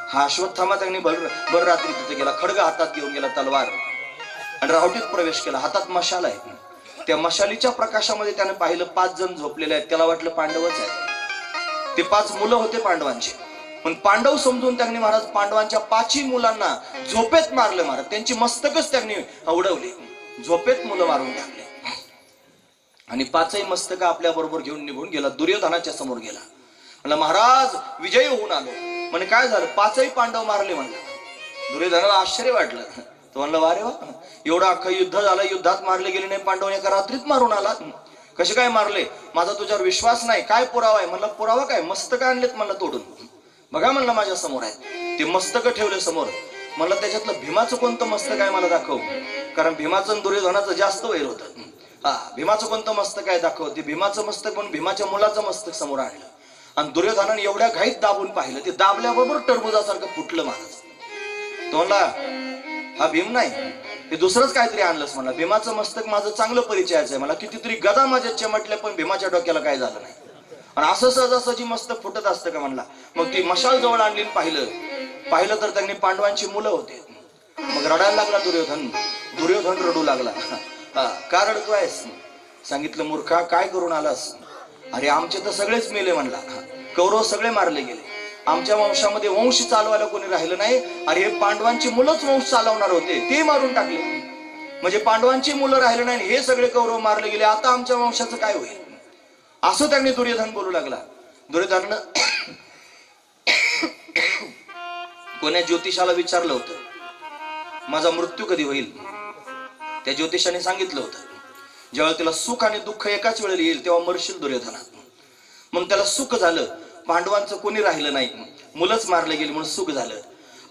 हा अश्वत्थामा त्यांनी भर रात्री तिथे गेला, खड्ग हातात घेऊन गेला, तलवार, आणि रावटीत प्रवेश केला. हातात मशाल आहे. त्या मशालीच्या प्रकाशामध्ये त्याने पाहिलं 5 जण झोपलेले आहेत. त्याला वाटलं पांडवच आहेत. ते 5 मुलं होते पांडवांचे. पण पांडव समजून त्यांनी महाराज पांडवांच्या 5ही मुलांना झोपेत मारलं महाराज. त्यांची मस्तकच त्यांनी उडवली. झोपेत मुलं मारून टाकले आणि 5ही मस्तक आपल्या बरोबर घेऊन निघून गेला. दुर्योधनाच्या समोर गेला. म्हणला महाराज विजयी होऊन आलो. म्हणजे काय झालं, 5ही पांडव मारले म्हणलं. दुर्योधनाला आश्चर्य वाटलं. तो म्हणलं वारे वा, एवढं अख्खं युद्ध झालं, युद्धात मारले गेले नाही, पांडव एका रात्रीत मारून आला. कसे काय मारले, माझा तुझ्यावर विश्वास नाही, काय पुरावा आहे. म्हणलं पुरावा काय, मस्तक आणलेत म्हणलं तोडून. बघा म्हणलं माझ्या समोर आहे. ते मस्तक ठेवले समोर. म्हणलं त्याच्यातलं भीमाचं कोणतं मस्तक आहे मला दाखव, कारण भीमाचं दुर्योधनाचं जास्त वैर होतं. भीमाचं कोणतं मस्तक आहे दाखव. ते भीमाचं मस्तक म्हणून भीमाच्या मुलाचं मस्तक समोर आणलं आणि दुर्योधनाने एवढ्या घाईत दाबून पाहिलं. ते दाबल्याबरोबर टरबुजासारखं फुटलं महाराज. तो म्हणला हा भीम नाही, हे दुसरंच काहीतरी आणलंस म्हणला. भीमाचं मस्तक माझं चांगलं परिचयाचं आहे. मला कितीतरी गदा माझ्या चिमटल्या पण भीमाच्या डोक्याला काय झालं नाही. आणि असं सहजासहजी मस्तक फुटत असतं का म्हणला. मग ती मशाल जवळ आणली, पाहिलं तर त्यांनी पांडवांची मुलं होते. मग रडायला लागला दुर्योधन रडू लागला. का रडतोयस. सांगितलं मूर्खा काय करून आलास. अरे आमचे तर सगळेच मेले म्हणला. कौरव सगळे मारले गेले. आमच्या वंशामध्ये वंश चालवायला कोणी राहिलं नाही, अरे हे पांडवांची मुलंच वंश चालवणार होते, ते मारून टाकले. म्हणजे पांडवांची मुलं राहिले नाही, हे सगळे कौरव मारले गेले, आता आमच्या वंशाचं काय होईल, असं त्यांनी दुर्योधन बोलू लागला. दुर्योधनानं कोण्या ज्योतिषाला विचारलं होतं, माझा मृत्यू कधी होईल. त्या ज्योतिषाने सांगितलं होतं, जेव्हा त्याला सुख आणि दुःख एकाच वेळेला येईल तेव्हा मरशील दुर्योधना. मग त्याला सुख झालं, पांडवांचं कोणी राहिलं नाही, मुलंच मारले गेली म्हणून सुख झालं.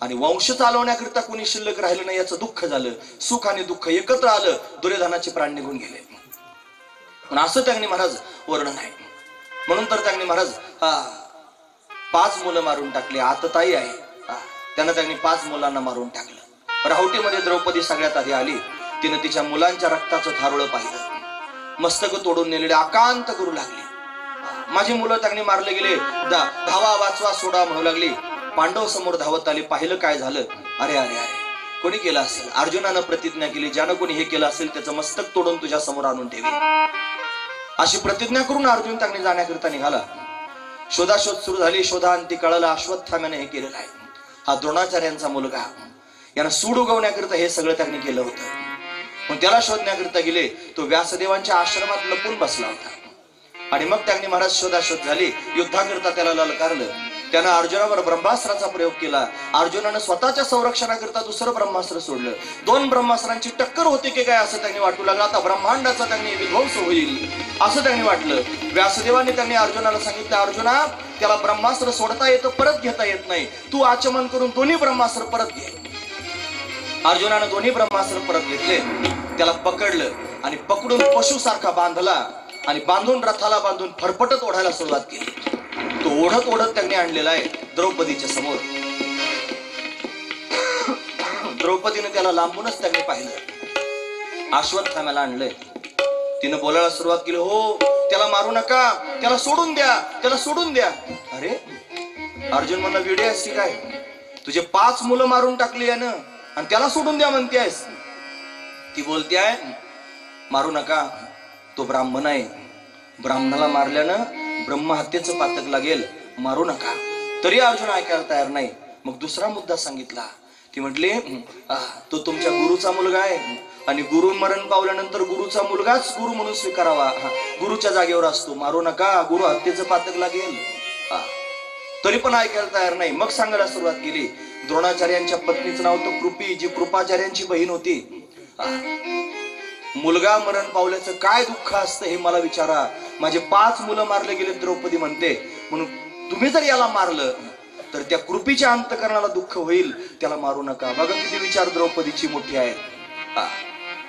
आणि वंश चालवण्याकरिता कोणी शिल्लक राहिलं नाही याचं दुःख झालं. सुख आणि दुःख एकत्र आलं, दुर्योधनाचे प्राण निघून गेले. पण असं त्यांनी महाराज वर्णन आहे. म्हणून तर त्यांनी महाराज 5 मुलं मारून टाकली. आतताई आहे, त्यानं त्यांनी 5 मुलांना मारून टाकलं. राहुटीमध्ये द्रौपदी सगळ्यात आधी आली. तिने तिच्या मुलांच्या रक्ताचं थारोळं पाहिलं, मस्तक तोडून नेलेले आकांत करू लागली. माझी मुलं त्यांनी मारले गेले, धावा वाचवा सोडा म्हणू लागली. पांडव समोर धावत आले, पाहिलं काय झालं. अरे अरे अरे, कोणी केलं असेल. अर्जुनानं प्रतिज्ञा केली, ज्यानं कोणी हे केलं असेल त्याचं मस्तक तोडून तुझ्या समोर आणून ठेवी, अशी प्रतिज्ञा करून अर्जुन त्यांनी जाण्याकरिता निघाला. शोधाशोध सुरू झाली. शोधांती कळलं अश्वत्थाम्याने हे केलेलं आहे. हा द्रोणाचार्यांचा मुलगा, यानं सूड उगवण्याकरिता हे सगळं त्यांनी केलं होतं. मग त्याला शोधण्याकरिता गेले. तो व्यासदेवांच्या आश्रमात लपून बसला होता. आणि मग त्यांनी महाराज शोधाशोध झाली. युद्धाकरिता त्याला ललकारलं. त्यानं अर्जुनावर ब्रह्मास्त्राचा प्रयोग केला. अर्जुनानं स्वतःच्या संरक्षणाकरिता दुसरं ब्रह्मास्त्र सोडलं. 2 ब्रह्मास्त्रांची टक्कर होते की काय असं त्यांनी वाटू लागलं. आता ब्रह्मांडाचा त्यांनी विध्वंस होईल असं त्यांनी वाटलं. व्यासदेवांनी त्यांनी अर्जुनाला सांगितलं, अर्जुना त्याला ब्रह्मास्त्र सोडता येतं, परत घेता येत नाही. तू आचमन करून दोन्ही ब्रह्मास्त्र परत घे. अर्जुनानं दोन्ही ब्रह्मास्त्र परत घेतले. त्याला पकडलं आणि पकडून पशुसारखा बांधला आणि बांधून रथाला बांधून फरफटत ओढायला सुरुवात केली. तो ओढत ओढत त्यांनी आणलेला आहे द्रौपदीच्या समोर. द्रौपदीने त्याला लांबूनच त्यांनी पाहिलं. अश्वत्थाम्याला आणलंय. तिनं बोलायला सुरुवात केली, हो त्याला मारू नका, त्याला सोडून द्या, त्याला सोडून द्या. अरे अर्जुन म्हणला, वेडी आहेस की काय, तुझे 5 मुलं मारून टाकली यानं आणि त्याला सोडून द्या म्हणतेस. ती बोलते आहे, मारू नका, तो ब्राह्मण आहे, ब्राह्मणाला मारल्यानं ब्रह्महत्येचं पातक लागेल, मारू नका. तरी अर्जुन ऐकायला तयार नाही. मग दुसरा मुद्दा सांगितला. ती म्हटली, तो तुमच्या गुरुचा मुलगा आहे आणि गुरु मरण पावल्यानंतर गुरुचा मुलगाच गुरु म्हणून स्वीकारावा, गुरुच्या जागेवर असतो, मारू नका, गुरु हत्येचं पातक लागेल. तरी पण ऐकायला तयार नाही. मग सांगायला सुरुवात केली. द्रोणाचार्यांच्या पत्नीचं नाव तर कृपी, जी कृपाचार्यांची बहीण होती. मुलगा मरण पावल्याचं काय दुःख असतं हे मला विचारा. माझे 5 मुलं मारले गेले, द्रौपदी म्हणते, म्हणून तुम्ही जर याला मारलं तर त्या कृपीच्या अंतकरणाला दुःख होईल, त्याला मारू नका. बघा किती विचार द्रौपदीची मोठी आहे.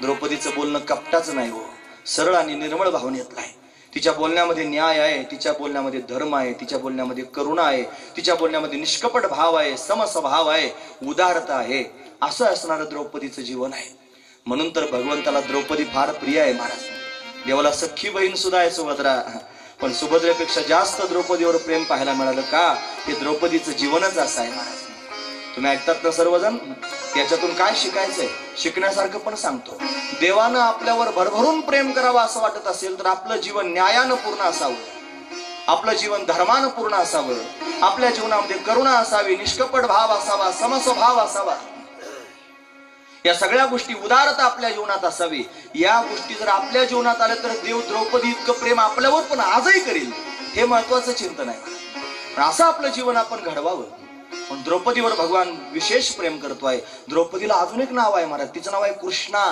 द्रौपदीचं बोलणं कपटाचं नाही हो, सरळ आणि निर्मळ भावनेतलं आहे. तिच्या बोलण्यामध्ये न्याय आहे, तिच्या बोलण्यामध्ये धर्म आहे, तिच्या बोलण्यामध्ये करुणा आहे, तिच्या बोलण्यामध्ये निष्कपट भाव आहे, समस्वभाव आहे, उदारता आहे. असं असणारं द्रौपदीचं जीवन आहे. म्हणून तर भगवंताला द्रौपदी फार प्रिय आहे महाराज. देवाला सख्खी बहीण सुद्धा आहे सुभद्रा, पण सुभद्रेपेक्षा जास्त द्रौपदीवर प्रेम पाहायला मिळालं का, हे द्रौपदीचं जीवनच असं आहे महाराज. तुम्ही ऐकतात ना सर्वजण. त्याच्यातून काय शिकायचंय, शिकण्यासारखं पण सांगतो. देवानं आपल्यावर भरभरून प्रेम करावं असं वाटत असेल तर आपलं जीवन न्यायानं पूर्ण असावं, आपलं जीवन धर्मानं पूर्ण असावं, आपल्या जीवनामध्ये करुणा असावी, निष्कपट भाव असावा, समस्वभाव असावा, या सगळ्या गोष्टी, उदारता आपल्या जीवनात असावी. या गोष्टी जर आपल्या जीवनात आल्या तर देव द्रौपदी इतकं प्रेम आपल्यावर पण आजही करेल, हे महत्वाचं चिंतन आहे. असं आपलं जीवन आपण घडवावं. पण द्रौपदीवर भगवान विशेष प्रेम करतोय. द्रौपदीला अजून एक नाव आहे महाराज, तिचं नाव आहे कृष्णा.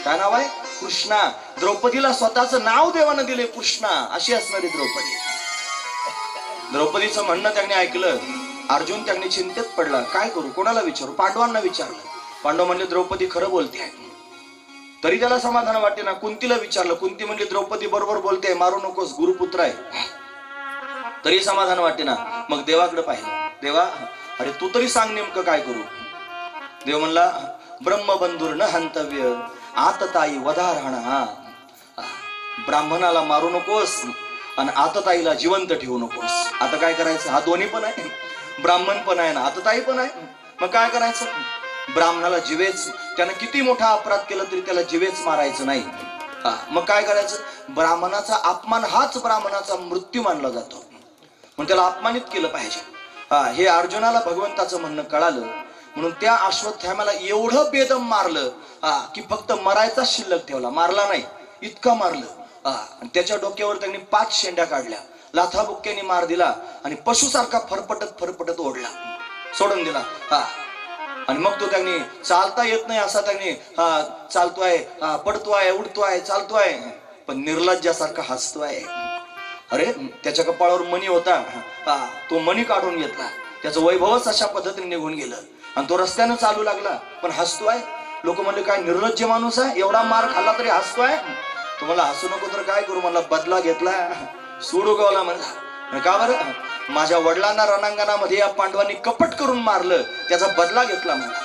काय नाव आहे? कृष्णा. द्रौपदीला स्वतःचं नाव देवानं दिले कृष्णा, अशी असणारी द्रौपदी. द्रौपदीचं म्हणणं त्यांनी ऐकलं. अर्जुन त्यांनी चिंतेत पडला, काय करू, कोणाला विचारू? पांडवांना विचारलं. पांडव म्हणले द्रौपदी खरं बोलते आहे. तरी त्याला समाधान वाटे ना. कुंतीला विचारलं. कुंती म्हणली द्रौपदी बरोबर बोलते, मारू नकोस, गुरुपुत्र आहे. तरी समाधान वाटे ना. मग देवाकडे पाहिलं. देवा, अरे तू तरी सांग नेमकं काय करू. देव म्हणला, ब्रह्मबंधुर न हंतव्य आतताई वधारहणा. ब्राह्मणाला मारू नकोस आणि आतताईला जिवंत ठेवू नकोस. आता काय करायचं? हा दोन्ही पण आहे, ब्राह्मण पण आहे ना आतताई पण आहे. मग काय करायचं? ब्राह्मणाला जिवेच, त्यानं किती मोठा अपराध केला तरी त्याला जिवेच मारायचं नाही. मग काय करायचं? ब्राह्मणाचा अपमान हाच ब्राह्मणाचा मृत्यू मानला जातो, म्हणून त्याला अपमानित केलं पाहिजे. हे अर्जुनाला भगवंताचं म्हणणं कळालं, म्हणून त्या अश्वत्थाम्याला एवढं बेदम मारलं की फक्त मरायचा शिल्लक ठेवला, मारला नाही, इतका मारलं. आणि त्याच्या डोक्यावर त्यांनी 5 शेंड्या काढल्या, लाथाबुक्क्याने मार दिला आणि पशुसारखा फरफटत ओढला, सोडून दिला. आणि मग तो त्यांनी चालता येत नाही असा त्यांनी चालतोय, पडतोय, उडतोय, चालतोय, पण निर्लज्जासारखा हसतोय. अरे त्याच्या कपाळावर मणी होता, तो मणी काढून घेतला, त्याचं वैभवच अशा पद्धतीने निघून गेलं आणि तो रस्त्यानं चालू लागला पण हसतोय. लोक म्हणले काय निर्लज्ज माणूस आहे, एवढा मार खाल्ला तरी हसतोय. तुम्हाला हसू नको तर काय करू, मला बदला घेतला, सूड उगवला म्हणला. का बरं? माझ्या वडिलांना रणांगणामध्ये या पांडवांनी कपट करून मारलं, त्याचा बदला घेतला म्हणला.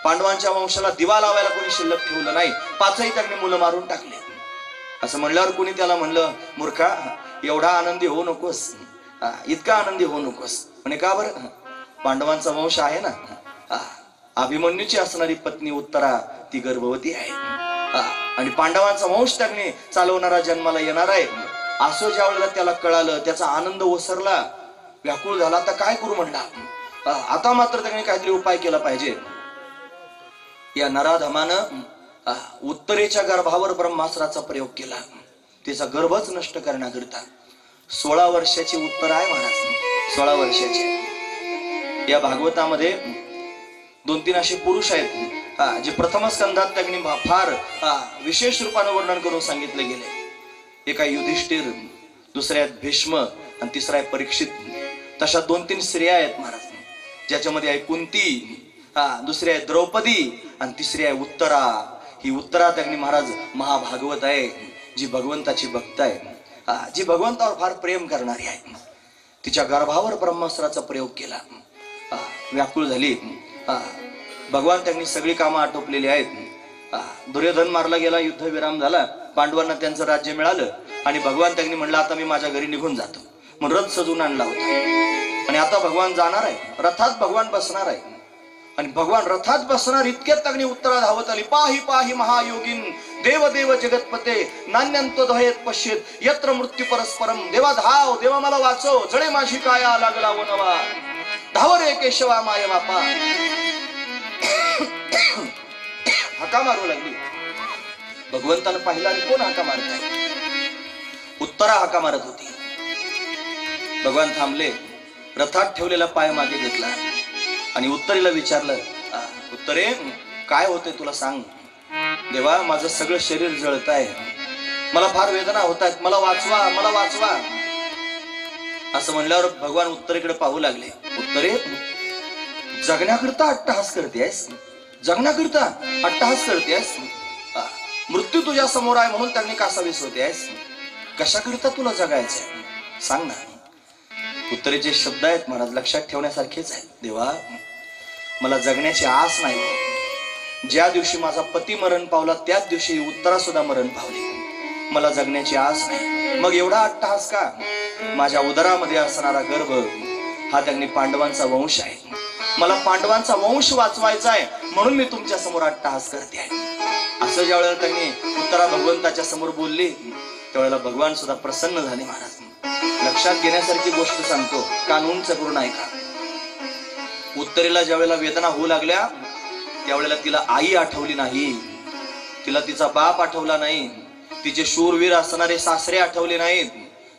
पांडवांच्या वंशाला दिवा लावायला कोणी शिल्लक ठेवलं नाही, 5ही त्यांनी मुलं मारून टाकले. असं म्हणल्यावर कोणी त्याला म्हणलं, मूर्खा एवढा आनंदी होऊ नकोस, इतका आनंदी होऊ नकोस. म्हणे का बरं? पांडवांचा वंश आहे ना, अभिमन्यूची असणारी पत्नी उत्तरा ती गर्भवती आहे आणि पांडवांचा वंश त्यांनी चालवणारा जन्माला येणार आहे. असं ज्या वेळेला त्याला कळालं, त्याचा आनंद ओसरला, व्याकुळ झाला. आता काय करू म्हणला, आता मात्र त्यांनी काहीतरी उपाय केला पाहिजे. या नराधमानं उत्तरेच्या गर्भावर ब्रह्मास्त्राचा प्रयोग केला, तिचा गर्भच नष्ट करण्याकरिता. 16 वर्षाची उत्तरा आहे महाराज, 16 वर्षाची. या भागवतामध्ये 2-3 असे पुरुष आहेत जे प्रथम स्कंधात त्यांनी फार विशेष रूपाने वर्णन करून सांगितले गेले. एक आहे युधिष्ठिर, दुसरे आहेत भीष्म आणि तिसरा आहे परीक्षित. तशा 2-3 स्त्रिया आहेत महाराज, ज्याच्यामध्ये आहे कुंती, दुसरी आहे द्रौपदी आणि तिसरी आहे उत्तरा. ही उत्तरा त्यांनी महाराज महाभागवत आहे, जी भगवंताची भक्त आहे, जी भगवंतावर फार प्रेम करणारी आहे. तिच्या गर्भावर ब्रह्मास्त्राचा प्रयोग केला, व्याकुळ झाली. भगवान त्यांनी सगळी कामं आटोपलेली आहेत. दुर्योधन मारला गेला, युद्धविराम झाला, पांडवांना त्यांचं राज्य मिळालं आणि भगवान त्यांनी म्हणलं आता मी माझ्या घरी निघून जातो. मग रथ सजून आणला होता आणि आता भगवान जाणार आहे, रथात भगवान बसणार आहे. आणि भगवान रथात बसणार इतक्यात त्यांनी उत्तरा धावत आली. पाही पाही महायोगीन देव देव जगतपते नान्यंतो दहेत पश्येत यत्र मृत्यू परस्परम. देवा धाव, देवा मला वाचव, जळे माझी काया लागला वनवा, धाव रे केशवा माय बापा. हाका मारू लागली. भगवंतानं पाहिलं आणि कोण हाका मारताय? उत्तरा हाका मारत होती. भगवान थांबले, रथात ठेवलेला पाय मागे घेतला आणि उत्तरेला विचारलं, उत्तरे काय होतंय तुला सांग. देवा माझं सगळं शरीर जळत आहे, मला फार वेदना होत आहेत, मला वाचवा, मला वाचवा. असं म्हणल्यावर भगवान उत्तरेकडे पाहू लागले. उत्तरे जगण्याकरता अट्टहास करतेस, जगण्याकरता अट्टहास करतेस, मृत्यू तुझ्या समोर आहे म्हणून त्यांनी कासावीस होतेस, कशाकरिता तुला जगायचंय सांग ना. उत्तरेचे शब्द आहेत महाराज, लक्षात ठेवण्यासारखेच आहेत. देवा मला जगण्याची आस नाही. ज्या दिवशी माझा पती मरण पावला त्याच दिवशी उत्तरा सुद्धा मरण पावली. मला जगण्याची आस नाही. मग एवढा अट्टहास का? माझ्या उदरामध्ये असणारा गर्भ हा त्यांनी पांडवांचा वंश आहे. मला पांडवांचा वंश वाचवायचा आहे म्हणून मी तुमच्या समोर अट्टहास करते आहे. असं ज्या वेळेला त्यांनी उत्तरा भगवंताच्या समोर बोलली त्यावेळेला भगवान सुद्धा प्रसन्न झाले महाराज. लक्षात घेण्यासारखी गोष्ट सांगतो, कान उंच करून ऐका. उत्तरेला ज्या वेळेला वेदना होऊ लागल्या त्यावेळेला तिला आई आठवली नाही, तिला तिचा बाप आठवला नाही, तिचे शूरवीर असणारे सासरे आठवले नाहीत.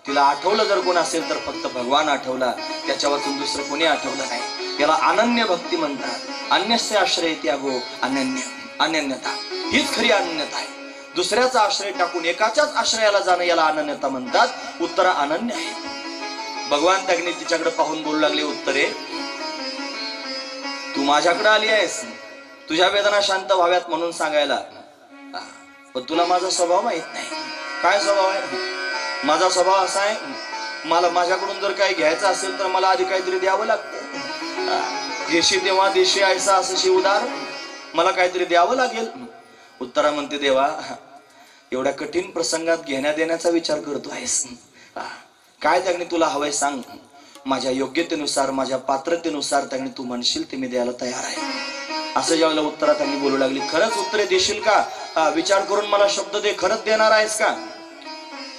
तिला आठवलं जर कोण असेल तर फक्त भगवान आठवला, त्याच्या वाचून दुसरं कोणी आठवलं नाही. याला अनन्य भक्ती म्हणतात. अन्यस्य आश्रय त्यागो अनन्य, अनन्यता हीच खरी अनन्यता आहे. दुसऱ्याचा आश्रय टाकून एकाच्याच आश्रयाला जाणं याला अनन्यता म्हणतात. उत्तरा अनन्य आहे. भगवान त्याने तिच्याकडे पाहून बोलू लागले, उत्तरे तू माझ्याकडे आली आहेस तुझ्या वेदना शांत व्हाव्यात म्हणून सांगायला, पण तुला माझा स्वभाव माहित नाही. काय स्वभाव आहे माझा? स्वभाव असा आहे, मला माझ्याकडून जर काही घ्यायचं असेल तर मला आधी काहीतरी द्यावं लागतं. घेशी तेव्हा देशी ऐसा असशी उदार, मला काहीतरी द्यावं लागेल. उत्तरा म्हणते, देवा एवढ्या कठीण प्रसंगात घेण्या देण्याचा विचार करतो आहेस, काय त्याने तुला हवंय सांग. माझ्या योग्यतेनुसार माझ्या पात्रतेनुसार त्याने तू म्हणशील ते मी द्यायला तयार आहे. असं ज्यावेळेला उत्तरा त्यांनी बोलू लागली, खरंच उत्तरे देशील का? विचार करून मला शब्द दे, खरंच देणार आहेस का?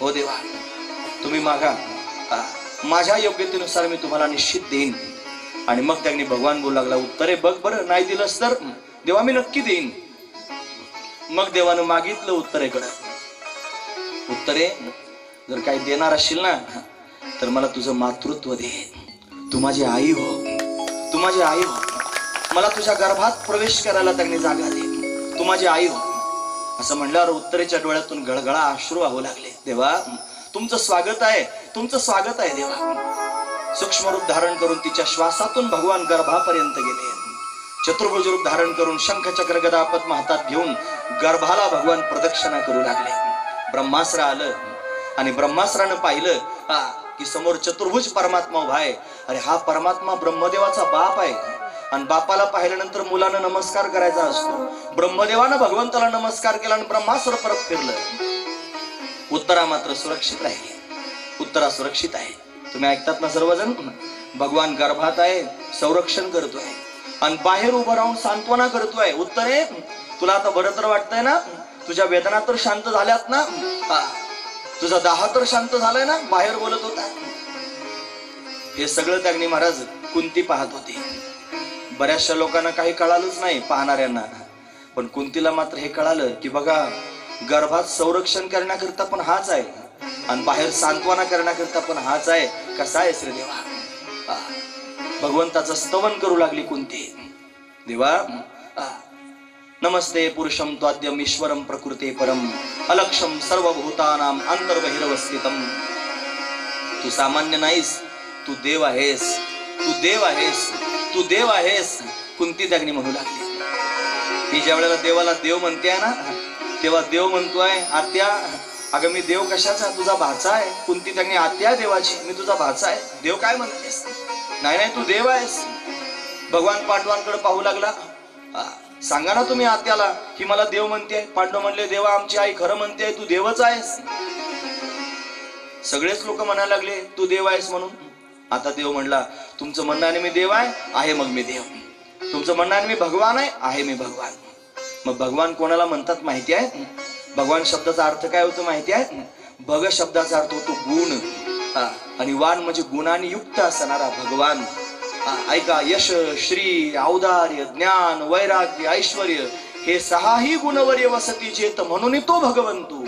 हो देवा तुम्ही मागा, माझ्या योग्यतेनुसार मी तुम्हाला निश्चित देईन. आणि मग त्यांनी भगवान बोलू लागला, उत्तरे बघ बरं, नाही दिलंस तर देवा मी नक्की देईन. मग देवानं मागितलं उत्तरेकडं, उत्तरे जर काही देणार असशील ना तर मला तुझं मातृत्व दे, तू माझी आई हो, तू माझी आई हो, मला तुझ्या गर्भात प्रवेश करायला त्यांनी जागा दे, तू माझी आई हो. असं म्हणल्यावर उत्तरेच्या डोळ्यातून गळगळा अश्रू वाहू लागले. देवा तुमचं स्वागत आहे, तुमचं स्वागत आहे देवा. सूक्ष्म रूप धारण करून तिच्या श्वासातून भगवान गर्भापर्यंत गेले. चतुर्भुज रूप धारण करून शंख चक्र गदा पद्म हातात घेऊन गर्भाला भगवान प्रदक्षिणा करू लागले. ब्रह्मास्त्र आलं आणि ब्रह्मास्त्रानं पाहिलं की समोर चतुर्भुज परमात्मा उभा आहे. अरे हा परमात्मा ब्रह्मदेवाचा बाप आहे आणि बापाला पाहिल्यानंतर मुलानं नमस्कार करायचा असतो. ब्रह्मदेवानं भगवंताला नमस्कार केला आणि ब्रह्मास्त्र परत फिरलं. उत्तरा मात्र सुरक्षित राहिली. उत्तरा सुरक्षित आहे. तुम्ही ऐकतात ना सर्वजण, भगवान गर्भात आहे, संरक्षण करतोय आणि बाहेर उभं राहून सांत्वना करतोय. उत्तरे तुला आता बरं तर वाटतंय ना, तुझ्या वेदना तर शांत झाल्यात ना, तुझा दाह तर शांत झालाय ना, बाहेर बोलत होता. हे सगळं त्याग्नी महाराज कुंती पाहत होती. बऱ्याचशा लोकांना काही कळालंच नाही पाहणाऱ्यांना, पण कुंतीला मात्र हे कळालं की बघा गर्भात संरक्षण करण्याकरता पण हाच आहे आणि बाहेर सांत्वना करण्याकरता पण हाच आहे. कसा आहे श्रीदेवा. भगवंताचं स्तवन करू लागली कुंती. देवा नमस्ते पुरुषम त्वाद्यम ईश्वरम प्रकृते परम अलक्षम सर्वभूतानाम अंतर्बहिर्वस्थितम. तू सामान्य नाहीस, तू देव आहेस, तू देव आहेस, तू देव आहेस. कुंती त्याग्नी म्हणू लागली. ती ज्या वेळेला देवाला देव म्हणते ना तेव्हा देव म्हणतोय आत्या, अगं मी देव कशाचा, तुझा भाचा आहे. कुंती त्याग्नी आत्या देवाची, मी तुझा भाचा आहे. देव काय म्हणतेस, नाही नाही तू देव आहेस. भगवान पांडवांकडे पाहू लागला. सांगा ना तुम्ही आत्याला की मला देव म्हणते. पांडव म्हणले देवा आमची आई खरं म्हणते तू देवच आहेस. सगळेच लोक म्हणायला लागले तू देव आहेस म्हणून. आता देव म्हणला तुमचं म्हणण्याने मी देव आहे मग मी देव. तुमचं म्हणण्याने मी भगवान आहे मी भगवान. मग भगवान कोणाला म्हणतात माहिती आहे. भगवान शब्दाचा अर्थ काय होतो माहिती आहे. भग शब्दाचा अर्थ होतो गुण आणि वान म्हणजे गुणांनी युक्त असणारा भगवान. ऐका, यश श्री औदार्य ज्ञान वैराग्य ऐश्वर्य हे सहाही गुणवर्य वसती चेत म्हणून तो भगवंतू,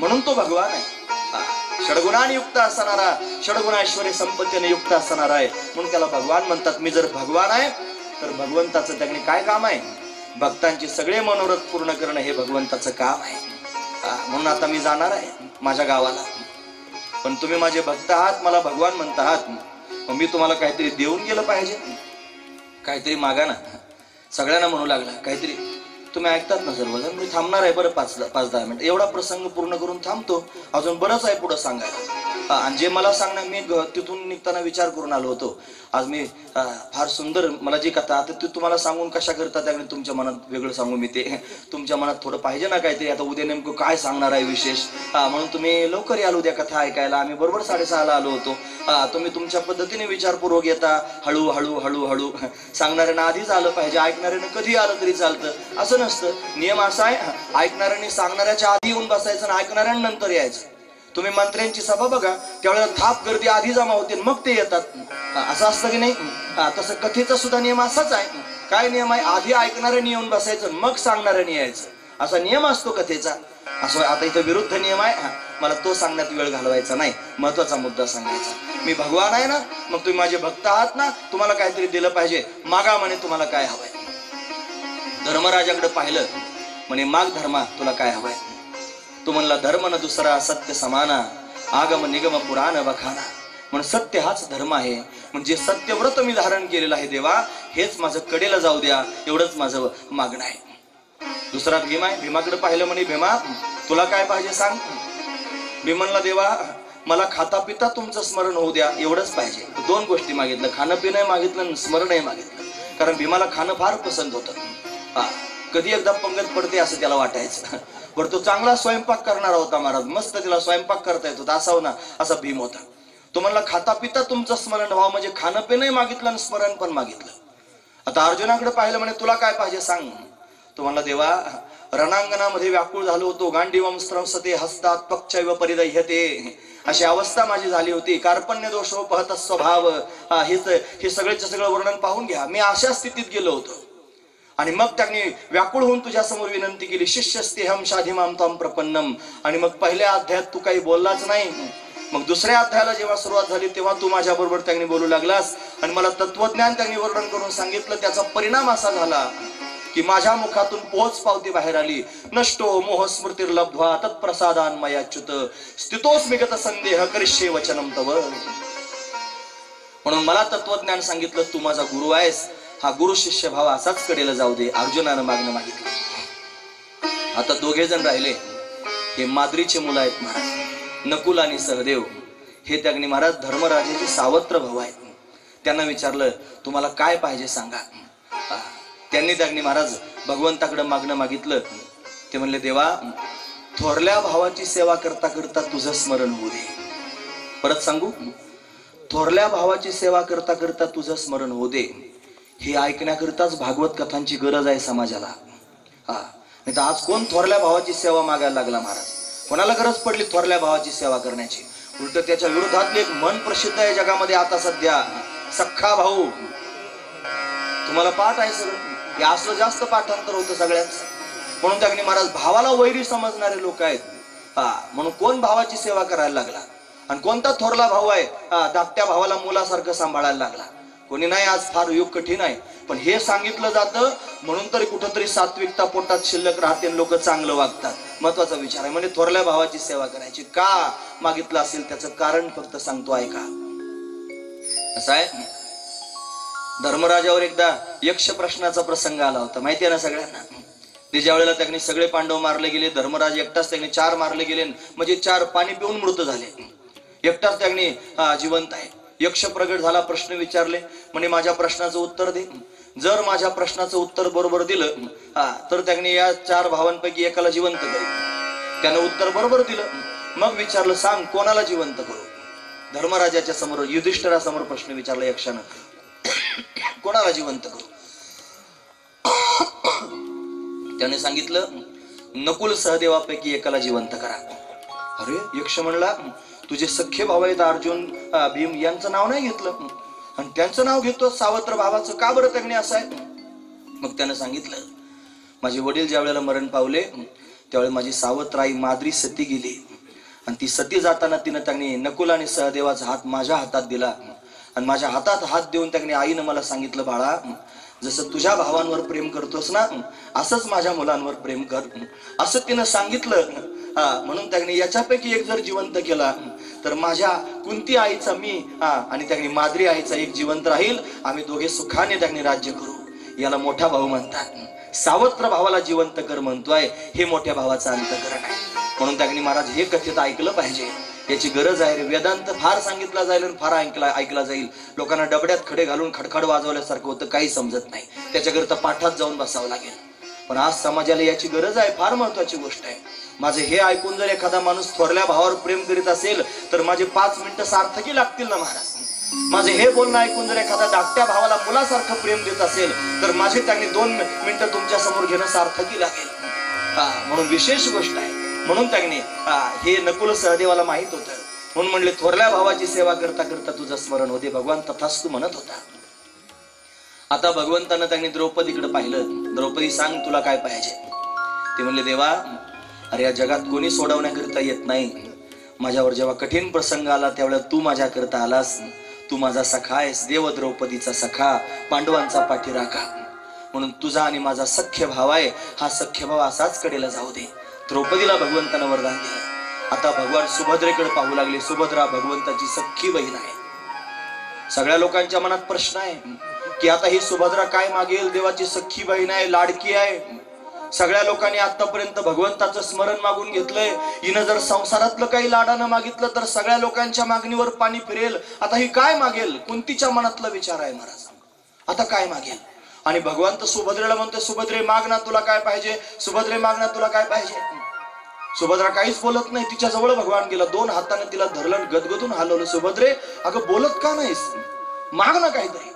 म्हणून तो भगवान आहे. षडगुणांनी युक्त असणारा, षडगुण ऐश्वर्य संपत्तीने युक्त असणारा आहे म्हणून त्याला भगवान म्हणतात. मी जर भगवान आहे तर भगवंताचं त्याने काय काम आहे. भक्तांचे सगळे मनोरथ पूर्ण करणं हे भगवंताचं काम आहे. म्हणून आता मी जाणार आहे माझ्या गावाला, पण तुम्ही माझे भक्त आहात, मला भगवान म्हणत आहात, मग मी तुम्हाला काहीतरी देऊन गेलं पाहिजे. काहीतरी मागा ना. सगळ्यांना म्हणू लागला काहीतरी. तुम्ही ऐकतात ना सर्वजण. मी थांबणार आहे बरं 5-10 मिनिट. एवढा प्रसंग पूर्ण करून थांबतो. अजून बरंच आहे पुढे सांगायला. आणि जे मला सांगणं, मी तिथून निघताना विचार करून आलो होतो. आज मी फार सुंदर मला जी कथा आता ती तुम्हाला सांगून कशा करता त्याकडे तुमच्या मनात वेगळं सांगू मी ते. तुमच्या मनात थोडं पाहिजे ना काहीतरी. आता उद्या नेमकं काय सांगणार आहे विशेष, म्हणून तुम्ही लवकर याल उद्या कथा ऐकायला. आम्ही बरोबर 6:30ला आलो होतो. तुम्ही तुमच्या पद्धतीने विचारपूर्वक येता. हळूहळू हळूहळू सांगणाऱ्यांना आधीच आलं पाहिजे, ऐकणाऱ्यानं कधी आलं तरी चालतं असं नसतं. नियम असा आहे, ऐकणाऱ्यांनी सांगणाऱ्याच्या आधी येऊन बसायचं आणि ऐकणाऱ्यांनंतर यायचं. तुम्ही मंत्र्यांची सभा बघा, त्यावेळेला थाप गर्दी आधी जमा होते मग ते येतात. असं असतं की नाही. तसं कथेचा सुद्धा नियम असाच आहे. काय नियम आहे, आधी ऐकणाऱ्यांनी येऊन बसायचं मग सांगणाऱ्यांनी यायचं असा नियम असतो कथेचा. असं आता इथं विरुद्ध नियम आहे. मला तो सांगण्यात वेळ घालवायचा नाही, महत्वाचा मुद्दा सांगायचा. मी भगवान आहे ना, मग तुम्ही माझे भक्त आहात ना, तुम्हाला काहीतरी दिलं पाहिजे. मागा म्हणे तुम्हाला काय हवंय. धर्मराजाकडे पाहिलं म्हणे माग धर्मा तुला काय हवंय. तो म्हणला धर्म न दुसरा सत्य समाना आगम निगम पुराण बखाना. म्हणून सत्य हाच धर्म आहे. म्हणजे सत्यव्रत मी धारण केलेलं आहे देवा, हेच माझं कडेला जाऊ द्या, एवढंच माझं मागणं आहे. दुसरा भीम आहे. भीमाकडे पाहिलं म्हणे भीमा तुला काय पाहिजे सांग. भीम म्हणला देवा मला खाता पिता तुमचं स्मरण होऊ द्या, एवढंच पाहिजे. 2 गोष्टी मागितलं, खाणं पिणं मागितलं, स्मरणही मागितलं. कारण भीमाला खाणं फार पसंत होतं. कधी एकदा पंगत पडते असं त्याला वाटायचं. बरं तो चांगला स्वयंपाक करणारा होता महाराज, मस्त त्याला स्वयंपाक करता येत होता असावं ना, असा भीम होता. तो म्हणला खाता पिता तुमचं स्मरण व्हावं, म्हणजे खाणं पिणंही मागितलं आणि स्मरण पण मागितलं. आता अर्जुनाकडे पाहिलं म्हणे तुला काय पाहिजे सांग. तो म्हणला देवा रणांगणामध्ये व्याकुळ झालो होतो. गांडीवम स्त्रंसते हस्तात पक्षैव परिदह्यते, अशी अवस्था माझी झाली होती. कार्पण्य दोषोपहत स्वभाव, हे सगळेच सगळं वर्णन पाहून घ्या. मी अशा स्थितीत गेलो होतो. आणि मग त्यांनी व्याकुळ होऊन तुझ्या समोर विनंती केली, शिष्यस्तेहम शाधिमाम त्वं प्रपन्नम. आणि मग पहिल्या अध्यायात तू काही बोललाच नाही. मग दुसऱ्या अध्यायाला जेव्हा सुरुवात झाली तेव्हा तू माझ्या बरोबर त्यांनी बोलू लागलास आणि मला तत्वज्ञान त्यांनी वर्णन करून सांगितलं. त्याचा परिणाम असा झाला की माझ्या मुखातून पोहोच पावती बाहेर आली. नष्टो मोह स्मृतिर्लब्ध्वा तत्प्रसादान मयाच्युत स्थितोस्मि गत संदेह करिष्ये वचनम तव. म्हणून मला तत्वज्ञान सांगितलं. तू माझा गुरु आहेस. हा गुरु शिष्य भाव असाच कडेला जाऊ दे. अर्जुनानं मागणं मागितलं. आता दोघे जण राहिले. हे माद्रीचे मुलं आहेत महाराज, नकुल आणि सहदेव. हे त्याग्नी महाराज धर्मराजाचे सावत्र भाऊ आहेत. त्यांना विचारलं तुम्हाला काय पाहिजे सांगा. त्यांनी त्याग्नी महाराज भगवंताकडे मागणं मागितलं. ते म्हणले देवा, थोरल्या भावाची सेवा करता करता तुझं स्मरण होऊ दे. परत सांगू, थोरल्या भावाची सेवा करता करता तुझं स्मरण होऊ दे. हे ऐकण्याकरताच भागवत कथांची गरज आहे समाजाला. नाही तर आज कोण थोरल्या भावाची सेवा मागायला लागला महाराज. कोणाला गरज पडली थोरल्या भावाची सेवा करण्याची? उलट त्याच्या विरोधात एक मन प्रसिद्ध आहे जगामध्ये आता सध्या, सख्खा भाऊ. तुम्हाला पाठ आहे सगळं. हे असलं जास्त पाठांतर होतं सगळ्यांचं. म्हणून त्याने महाराज भावाला वैरी समजणारे लोक आहेत. म्हणून कोण भावाची सेवा करायला लागला आणि कोणता थोरला भाऊ आहे धाकट्या भावाला मुलासारखं सांभाळायला लागला? कोणी नाही. आज फार युग कठीण आहे. पण हे सांगितलं जातं म्हणून तरी कुठंतरी सात्विकता पोटात शिल्लक राहते, लोक चांगलं वागतात. महत्वाचा विचार आहे. म्हणजे थोरल्या भावाची सेवा करायची का मागितलं असेल त्याचं कारण फक्त सांगतो ऐका. असं आहे, धर्मराजावर एकदा यक्ष प्रश्नाचा प्रसंग आला होता. माहिती आहे ना सगळ्यांना. ज्या वेळेला त्यांनी सगळे पांडव मारले गेले, धर्मराज एकटाच त्यांनी 4 मारले गेले. म्हणजे 4 पाणी पिऊन मृत झाले. एकटाच त्यांनी जिवंत आहे. यक्ष प्रगट झाला, प्रश्न विचारले. म्हणे माझ्या प्रश्नाचं उत्तर दे. जर माझ्या प्रश्नाचं उत्तर बरोबर दिलं तर त्यांनी या 4 भावांपैकी एकाला जिवंत करेल. त्यानं उत्तर बरोबर दिलं. मग विचारलं सांग कोणाला जिवंत करू. धर्मराजाच्या समोर युधिष्ठिरासमोर प्रश्न विचारला यक्षानं, कोणाला जिवंत करू. त्याने सांगितलं नकुल सहदेवापैकी एकाला जिवंत करा. अरे यक्ष म्हणला तुझे सख्खे भाऊ आहेत अर्जुन भीम यांचं नाव नाही घेतलं आणि त्यांचं नाव घेतो सावत्र भावाचं, का बरं त्यांनी असं आहे? मग त्यानं सांगितलं माझे वडील ज्या वेळेला मरण पावले त्यावेळेला माझी सावत्र आई माद्री सती गेली आणि ती सती जाताना तिनं त्यांनी नकुल आणि सहदेवाचा हात माझ्या हातात दिला आणि माझ्या हातात हात देऊन त्यांनी आईनं मला सांगितलं बाळा, जसं तुझ्या भावांवर प्रेम करतोस ना असंच माझ्या मुलांवर प्रेम कर, असं तिनं सांगितलं. म्हणून त्यांनी याच्यापैकी एक जर जिवंत केला तर माझ्या कुंती आईचा मी आणि त्यांनी माद्री आईचा एक जिवंत राहील. आम्ही दोघे सुखाने त्यांनी राज्य करू. याला मोठा भाऊ म्हणतात. सावत्र भावाला जिवंत कर म्हणतोय, हे मोठ्या भावाचं अंतःकरण आहे. म्हणून त्यांनी महाराज हे कथित ऐकलं पाहिजे. याची गरज आहे. वेदांत फार सांगितला जाईल आणि फार ऐकला जाईल. लोकांना डबड्यात खडे घालून खडखड वाजवल्यासारखं होतं, काही समजत नाही. त्याच्याकरता पाठात जाऊन बसावं लागेल. पण आज समाजाला याची गरज आहे. फार महत्वाची गोष्ट आहे. माझे हे ऐकून जर एखादा माणूस थोरल्या भावावर प्रेम करीत असेल तर माझे 5 मिनिटं सार्थकी लागतील ना महाराज. माझे हे बोलणं ऐकून जर एखादा धाकट्या भावाला मुलासारखं प्रेम देत असेल तर माझे त्यांनी 2 मिनिटं तुमच्या समोर घेणं सार्थकी लागेल. म्हणून विशेष गोष्ट आहे. म्हणून त्यांनी हे नकुल सहदेवाला माहित होतं. म्हणून म्हणले थोरल्या भावाची सेवा करता करता तुझं स्मरण होते. भगवान तथास्तु म्हणत होता. आता भगवंतानं त्यांनी द्रौपदीकडे पाहिलं. द्रौपदी सांग तुला काय पाहिजे. ते म्हणले देवा, अरे या जगात कोणी सोडवण्याकरिता येत नाही. माझ्यावर जेव्हा कठीण प्रसंग आला त्यावेळेला तू माझ्याकरता आलास. तू माझा सखा आहेस, देव द्रौपदीचा सखा, पांडवांचा पाठीराखा. म्हणून तुझा आणि माझा सख्य भाव आहे. हा सख्य भाव असाच कडेला जाऊ दे. द्रौपदीला भगवंतानं वरदान दिलं. आता भगवान सुभद्रेकडे पाहू लागले. सुभद्रा भगवंताची सख्खी बहीण आहे. सगळ्या लोकांच्या मनात प्रश्न आहे की आता ही सुभद्रा काय मागेल. देवाची सख्खी बहीण आहे, लाडकी आहे. सगळ्या लोकांनी आतापर्यंत भगवंताचं स्मरण मागून घेतलंय. हिनं जर संसारातलं काही लाडानं मागितलं तर सगळ्या लोकांच्या मागणीवर पाणी फिरेल. आता ही काय मागेल. कुंतीच्या मनातला विचार आहे महाराज. आता काय मागेल. आणि भगवान तर सुभद्रेला म्हणतो सुभद्रे माग ना तुला काय पाहिजे. सुभद्रे माग ना तुला काय पाहिजे. सुभद्रा काहीच बोलत नाही. तिच्या जवळ भगवान गेला, 2 हाताने तिला धरलं, गदगदून हलवलं. सुभद्रे अगं बोलत का नाहीस, माग ना काहीतरी.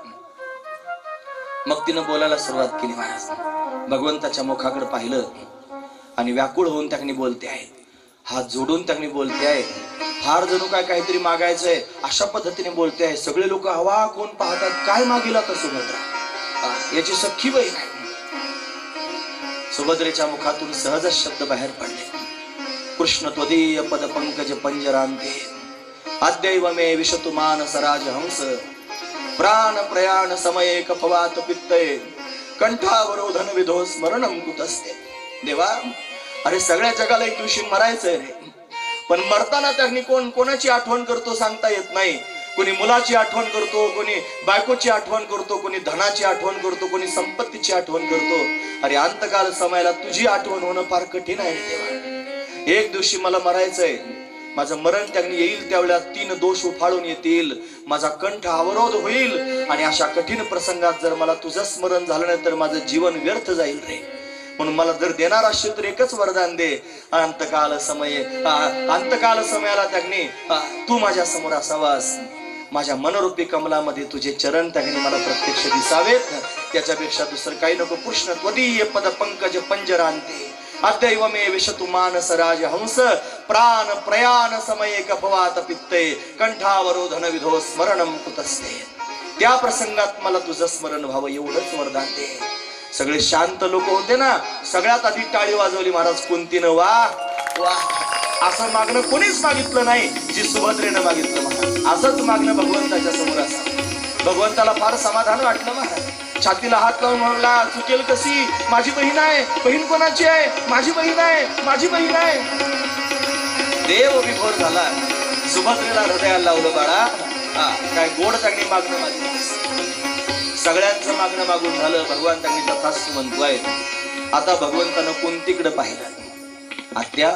मग तिनं बोलायला सुरुवात केली महाराज. भगवंताच्या मुखाकडे पाहिलं आणि व्याकुळ होऊन त्यांनी बोलते आहे, हात जोडून त्यांनी बोलते आहे, फार जणू काय काहीतरी मागायचंय अशा पद्धतीने बोलते आहे. सगळे लोक अवाक होऊन पाहतात, काय मागेल आता सुभद्रा, याची सख्खी बहीण आहे. सुभद्रेच्या मुखातून सहजच शब्द बाहेर पडले, कृष्ण त्वदीय पद पंकज पंजरांते अद्यैव मे विशतु मानस राजहंस प्राण प्रयाण समये कफवात पित्तये कंठावरोधन विधो स्मरणम कुतस्ते. देवा, अरे सगळ्या जगाला एक दिवशी मरायचंय रे, पण मरताना त्यांनी कोणाची आठवण करतो सांगता येत नाही. कोणी मुलाची आठवण करतो, कोणी बायकोची आठवण करतो, कोणी धनाची आठवण करतो, कोणी संपत्तीची आठवण करतो. अरे अंतकाल समयाला तुझी आठवण होणं फार कठीण आहे देवा. एक दिवशी मला मरायचंय, माझं मरण त्यांनी येईल त्यावेळेला 3 दोष उफाळून येतील, माझा कंठ अवरोध होईल आणि अशा कठीण प्रसंगात जर मला तुझं स्मरण झालं नाही तर माझं जीवन व्यर्थ जाईल रे. म्हणून मला जर देणार असेल तर एकच वरदान दे, अंतकाल समयाला त्यांनी तू माझ्या समोर असावास, माझ्या मनरूपी कमलामध्ये तुझे चरण त्यांनी मला प्रत्यक्ष दिसावेत. त्याच्यापेक्षा दुसरं काही नको. कृष्ण त्वदीय पद पंकज पंजरांते अद्यैव मे विशतु मानस राजहंस प्राण प्रयाण समये कफवात पित्ते कंठावरोधन विधो स्मरणम कुतस्ते. त्या प्रसंगात मला तुझं स्मरण व्हावं एवढंच वरदान दे. सगळे शांत लोक होते ना, सगळ्यात आधी टाळी वाजवली महाराज कुंतीनं. वाह वाह, असं मागणं कोणीच मागितलं नाही जी सुभद्रेनं मागितलं महाराज. असंच मागणं भगवंताच्या समोर असं. भगवंताला फार समाधान वाटलं महाराज. छातीला हात लावून म्हणला, चुकेल कशी, माझी बहीण आहे. बहीण कोणाची आहे? माझी बहीण आहे, माझी बहीण आहे. देव विभोर झाला, सुभद्रेला हृदयाला लावलं. बाळा काय गोड त्यांनी मागणं मागितलं. सगळ्यांचं मागणं मागून झालं. भगवान त्यांनी तथास्तु म्हणतोय. आता भगवंतानं कुंतीकडे पाहिलं, आत्या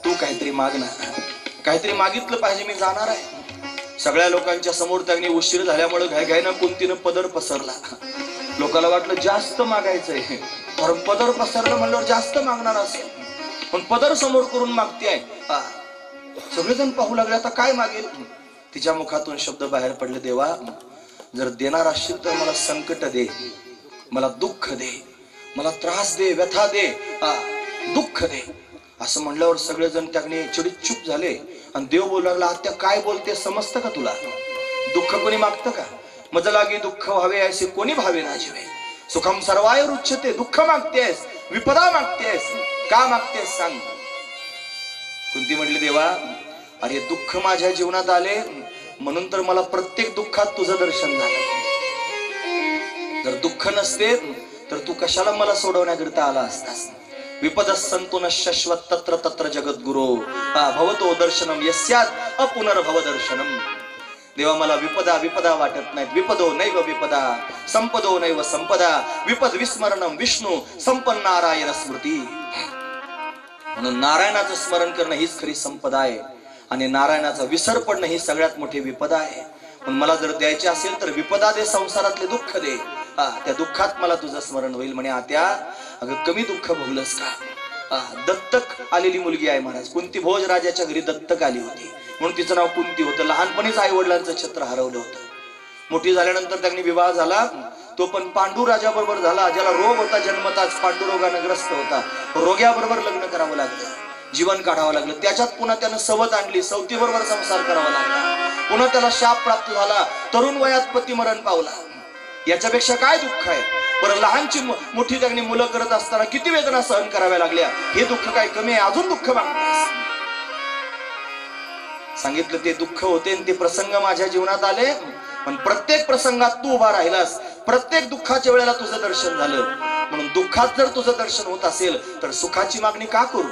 तू काहीतरी मागणार, काहीतरी मागितलं पाहिजे, मी जाणार आहे. सगळ्या लोकांच्या समोर त्यांनी उशीर झाल्यामुळे घाईघाईनं कुंतीनं पदर पसरला. लोकांना वाटलं जास्त मागायचंय, कारण पदर पसरलं म्हणल्यावर जास्त मागणार असेल, पण पदर समोर करून मागते आहे. सगळेजण पाहू लागले आता काय मागेल. तिच्या मुखातून शब्द बाहेर पडले, देवा जर देणार असशील तर मला संकट दे, मला दुःख दे, मला त्रास दे, व्यथा दे, दुःख दे. असं म्हणल्यावर सगळेजण त्याने चिडीत चूप झाले. आणि देव बोलू लागला, आत्या काय बोलते समजतं का तुला? दुःख कोणी मागतं का? मज लागी दुःख व्हावे असे कोणी भावे ना जीवे. सुखम सर्वाय रुच्छते. दुःख मागतेस, विपदा मागतेस, का मागतेस सांग. कुंती म्हटली, देवा अरे दुःख माझ्या जीवनात आले म्हणून तर मला प्रत्येक दुःखात तुझं दर्शन झालं. जर दुःख नसते तर तू कशाला मला सोडवण्याकरिता आला असतास. विपद संतो न शश्वत तत्र तत्र जगद्गुरो भवतो दर्शनम यस्यात अपुनर्भव दर्शनम. देवा मला विपदा वाटत नाहीत. विपदो नैव विपदा संपदो नैव संपदा विपद विस्मरणम विष्णू संपन्न नारायण स्मृती. म्हणून नारायणाचं स्मरण करणं हीच खरी संपदा आहे आणि नारायणाचा विसर पडणं ही सगळ्यात मोठी विपदा आहे. पण मला जर द्यायचे असेल तर विपदा दे, संसारातले दुःख दे, त्या दुःखात मला तुझं स्मरण होईल. म्हणे आत्या अगं कमी दुःख भोगलंस का? दत्तक आलेली मुलगी आहे महाराज. कुंती भोज राजाच्या घरी दत्तक आली होती म्हणून तिचं नाव कुंती होतं. लहानपणीच आई वडिलांचं छत्र हरवलं होतं. मोठी झाल्यानंतर त्यांनी विवाह झाला, तो पण पांडू राजा बरोबर झाला, ज्याला रोग होता जन्मताच, पांडुरोगानं ग्रस्त होता. रोग्याबरोबर लग्न करावं लागलं, जीवन काढावं लागलं. त्याच्यात पुन्हा त्यानं सवत आणली, सवती बरोबर संसार करावा लागला. पुन्हा त्याला शाप प्राप्त झाला, तरुण वयात पती मरण पावला. याच्यापेक्षा काय दुःख आहे? बरं लहानची मोठी त्यांनी मुलं करत असताना किती वेदना सहन कराव्या लागल्या. हे दुःख काय कमी आहे? अजून दुःख मागतेस. सांगितलं ते दुःख होते आणि ते प्रसंग माझ्या जीवनात आले, पण प्रत्येक प्रसंगात तू उभा राहिलास. प्रत्येक दुःखाच्या वेळेला तुझं दर्शन झालं. म्हणून दुःखात जर तुझं दर्शन होत असेल तर सुखाची मागणी का करू?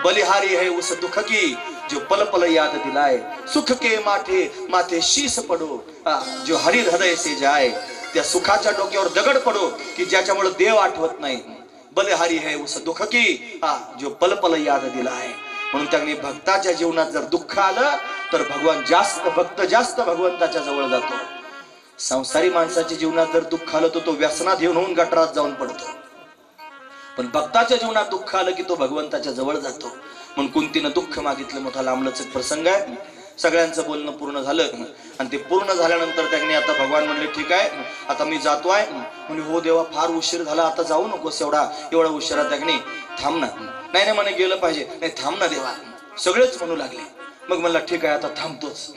बलिहारी है उस दुख की जो पल पल याद दिलाए, सुख के माथे माथे शीस पडो जो हरि हृदय से जाए. त्या सुखाच्या डोक्यावर दगड पडो की ज्याच्यामुळे देव आठवत नाही. बलिहारी है उस दुख की जो पल पल याद दिलाए. म्हणून त्यांनी भक्ताच्या जीवनात जर दुःख आलं तर भक्त जास्त भगवंताच्या जवळ जातो. संसारी माणसाच्या जीवनात जर दुःख आलं तर तो व्यसनात येऊन होऊन गटारात जाऊन पडतो. पण भक्ताच्या जीवनात दुःख आलं की तो भगवंताच्या जवळ जातो. म्हणून कुंतीनं दुःख मागितलं. मोठा लांबलचक प्रसंग आहे. सगळ्यांचं बोलणं पूर्ण झालं आणि ते पूर्ण झाल्यानंतर त्यांनी आता भगवान म्हणले ठीक आहे आता मी जातोय. म्हणजे हो देवा फार उशीर झाला, आता जाऊ नकोस. एवढा उशिरा त्यांनी थांब ना. नाही नाही म्हणे गेलं पाहिजे. नाही थांब ना देवा. सगळेच म्हणू लागले. मग म्हणला ठीक आहे आता थांबतोच.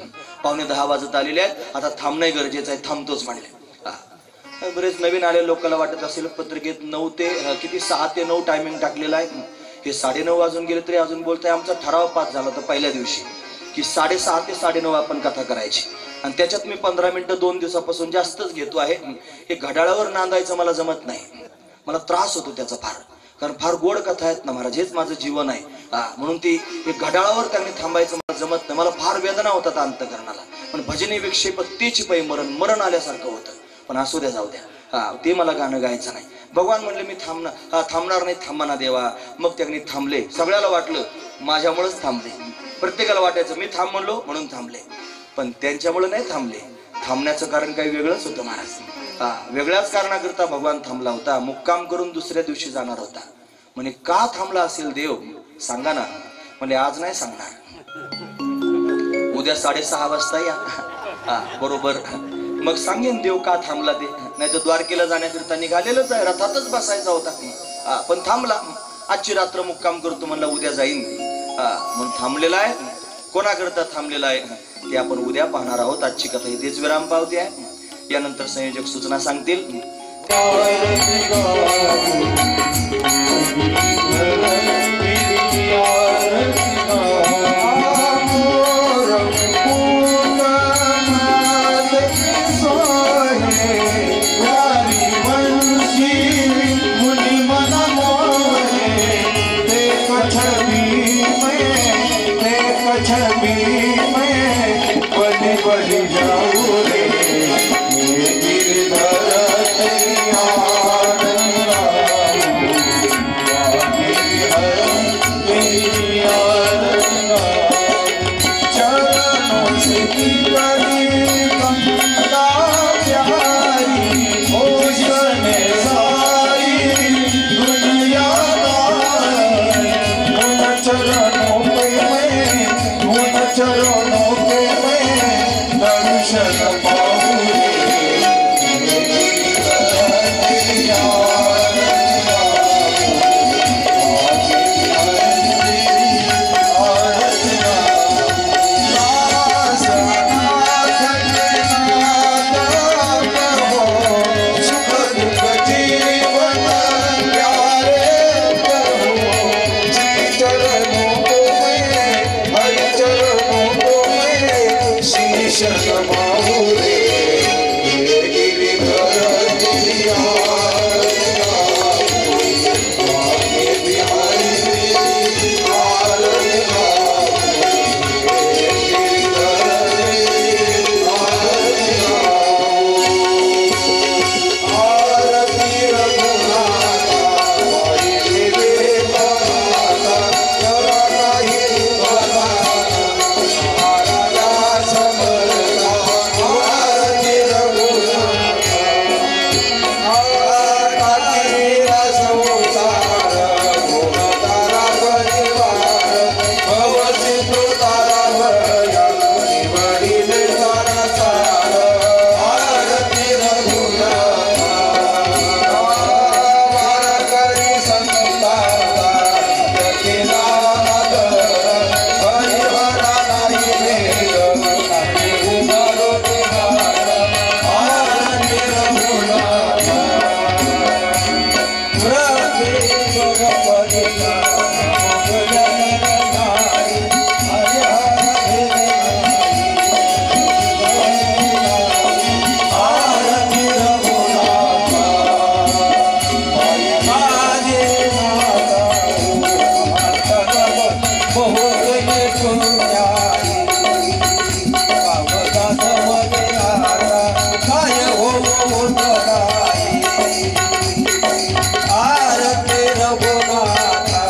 9:45 वाजत आलेले आहेत, आता थांबणं गरजेचं आहे, थांबतोच म्हणले. बरेच नवीन आले लोकांना वाटत असेल पत्रिकेत 9 ते किती 6 ते 9 टायमिंग टाकलेला आहे. हे 9:30 वाजून गेले तरी अजून बोलताय. आमचा ठराव पास झाला होता पहिल्या दिवशी की 6:30 ते 9:30 आपण कथा करायची. आणि त्याच्यात मी 15 मिनिटं 2 दिवसापासून जास्तच घेतो आहे. हे घड्याळावर नांदायचं मला जमत नाही. मला त्रास होतो त्याचा फार, कारण फार गोड कथा आहेत ना महाराज, हेच माझं जीवन आहे. म्हणून ती हे घड्याळावर त्यांनी थांबायचं मला जमत नाही. मला फार वेदना होतात अंतकरणाला. पण भजनी विक्षेप तेच पै मरण मरण आल्यासारखं होतं. पण असू द्या, जाऊ द्या. ते मला गाणं गायचं नाही. भगवान म्हणले मी थांबणार नाही. थांबा ना देवा. मग त्यांनी थांबले. सगळ्याला वाटलं माझ्यामुळेच थांबले. प्रत्येकाला वाटायचं मी थांब म्हणलो म्हणून थांबले. पण त्यांच्यामुळे नाही थांबले. थांबण्याचं कारण काही वेगळंच होतं महाराज. वेगळ्याच कारणाकरता भगवान थांबला होता. मुक्काम करून दुसऱ्या दिवशी जाणार होता. म्हणे का थांबला असेल देव सांगा ना. म्हणजे आज नाही सांगणार, उद्या 6:30 वाजता या. बरोबर. मग सांगेन देव का थांबला ते. नाही तर द्वारकेला जाण्याकरिता निघालेलंच आहे, रथातच बसायचा होता. पण थांबला. आजची रात्र मुक्काम करतो म्हणला, उद्या जाईन. म्हणून थांबलेला आहे. कोणाकरता थांबलेला आहे ते आपण उद्या पाहणार आहोत. आजची कथा इथेच विराम पावते आहे. यानंतर संयोजक सूचना सांगतील. आरती रघुनाथा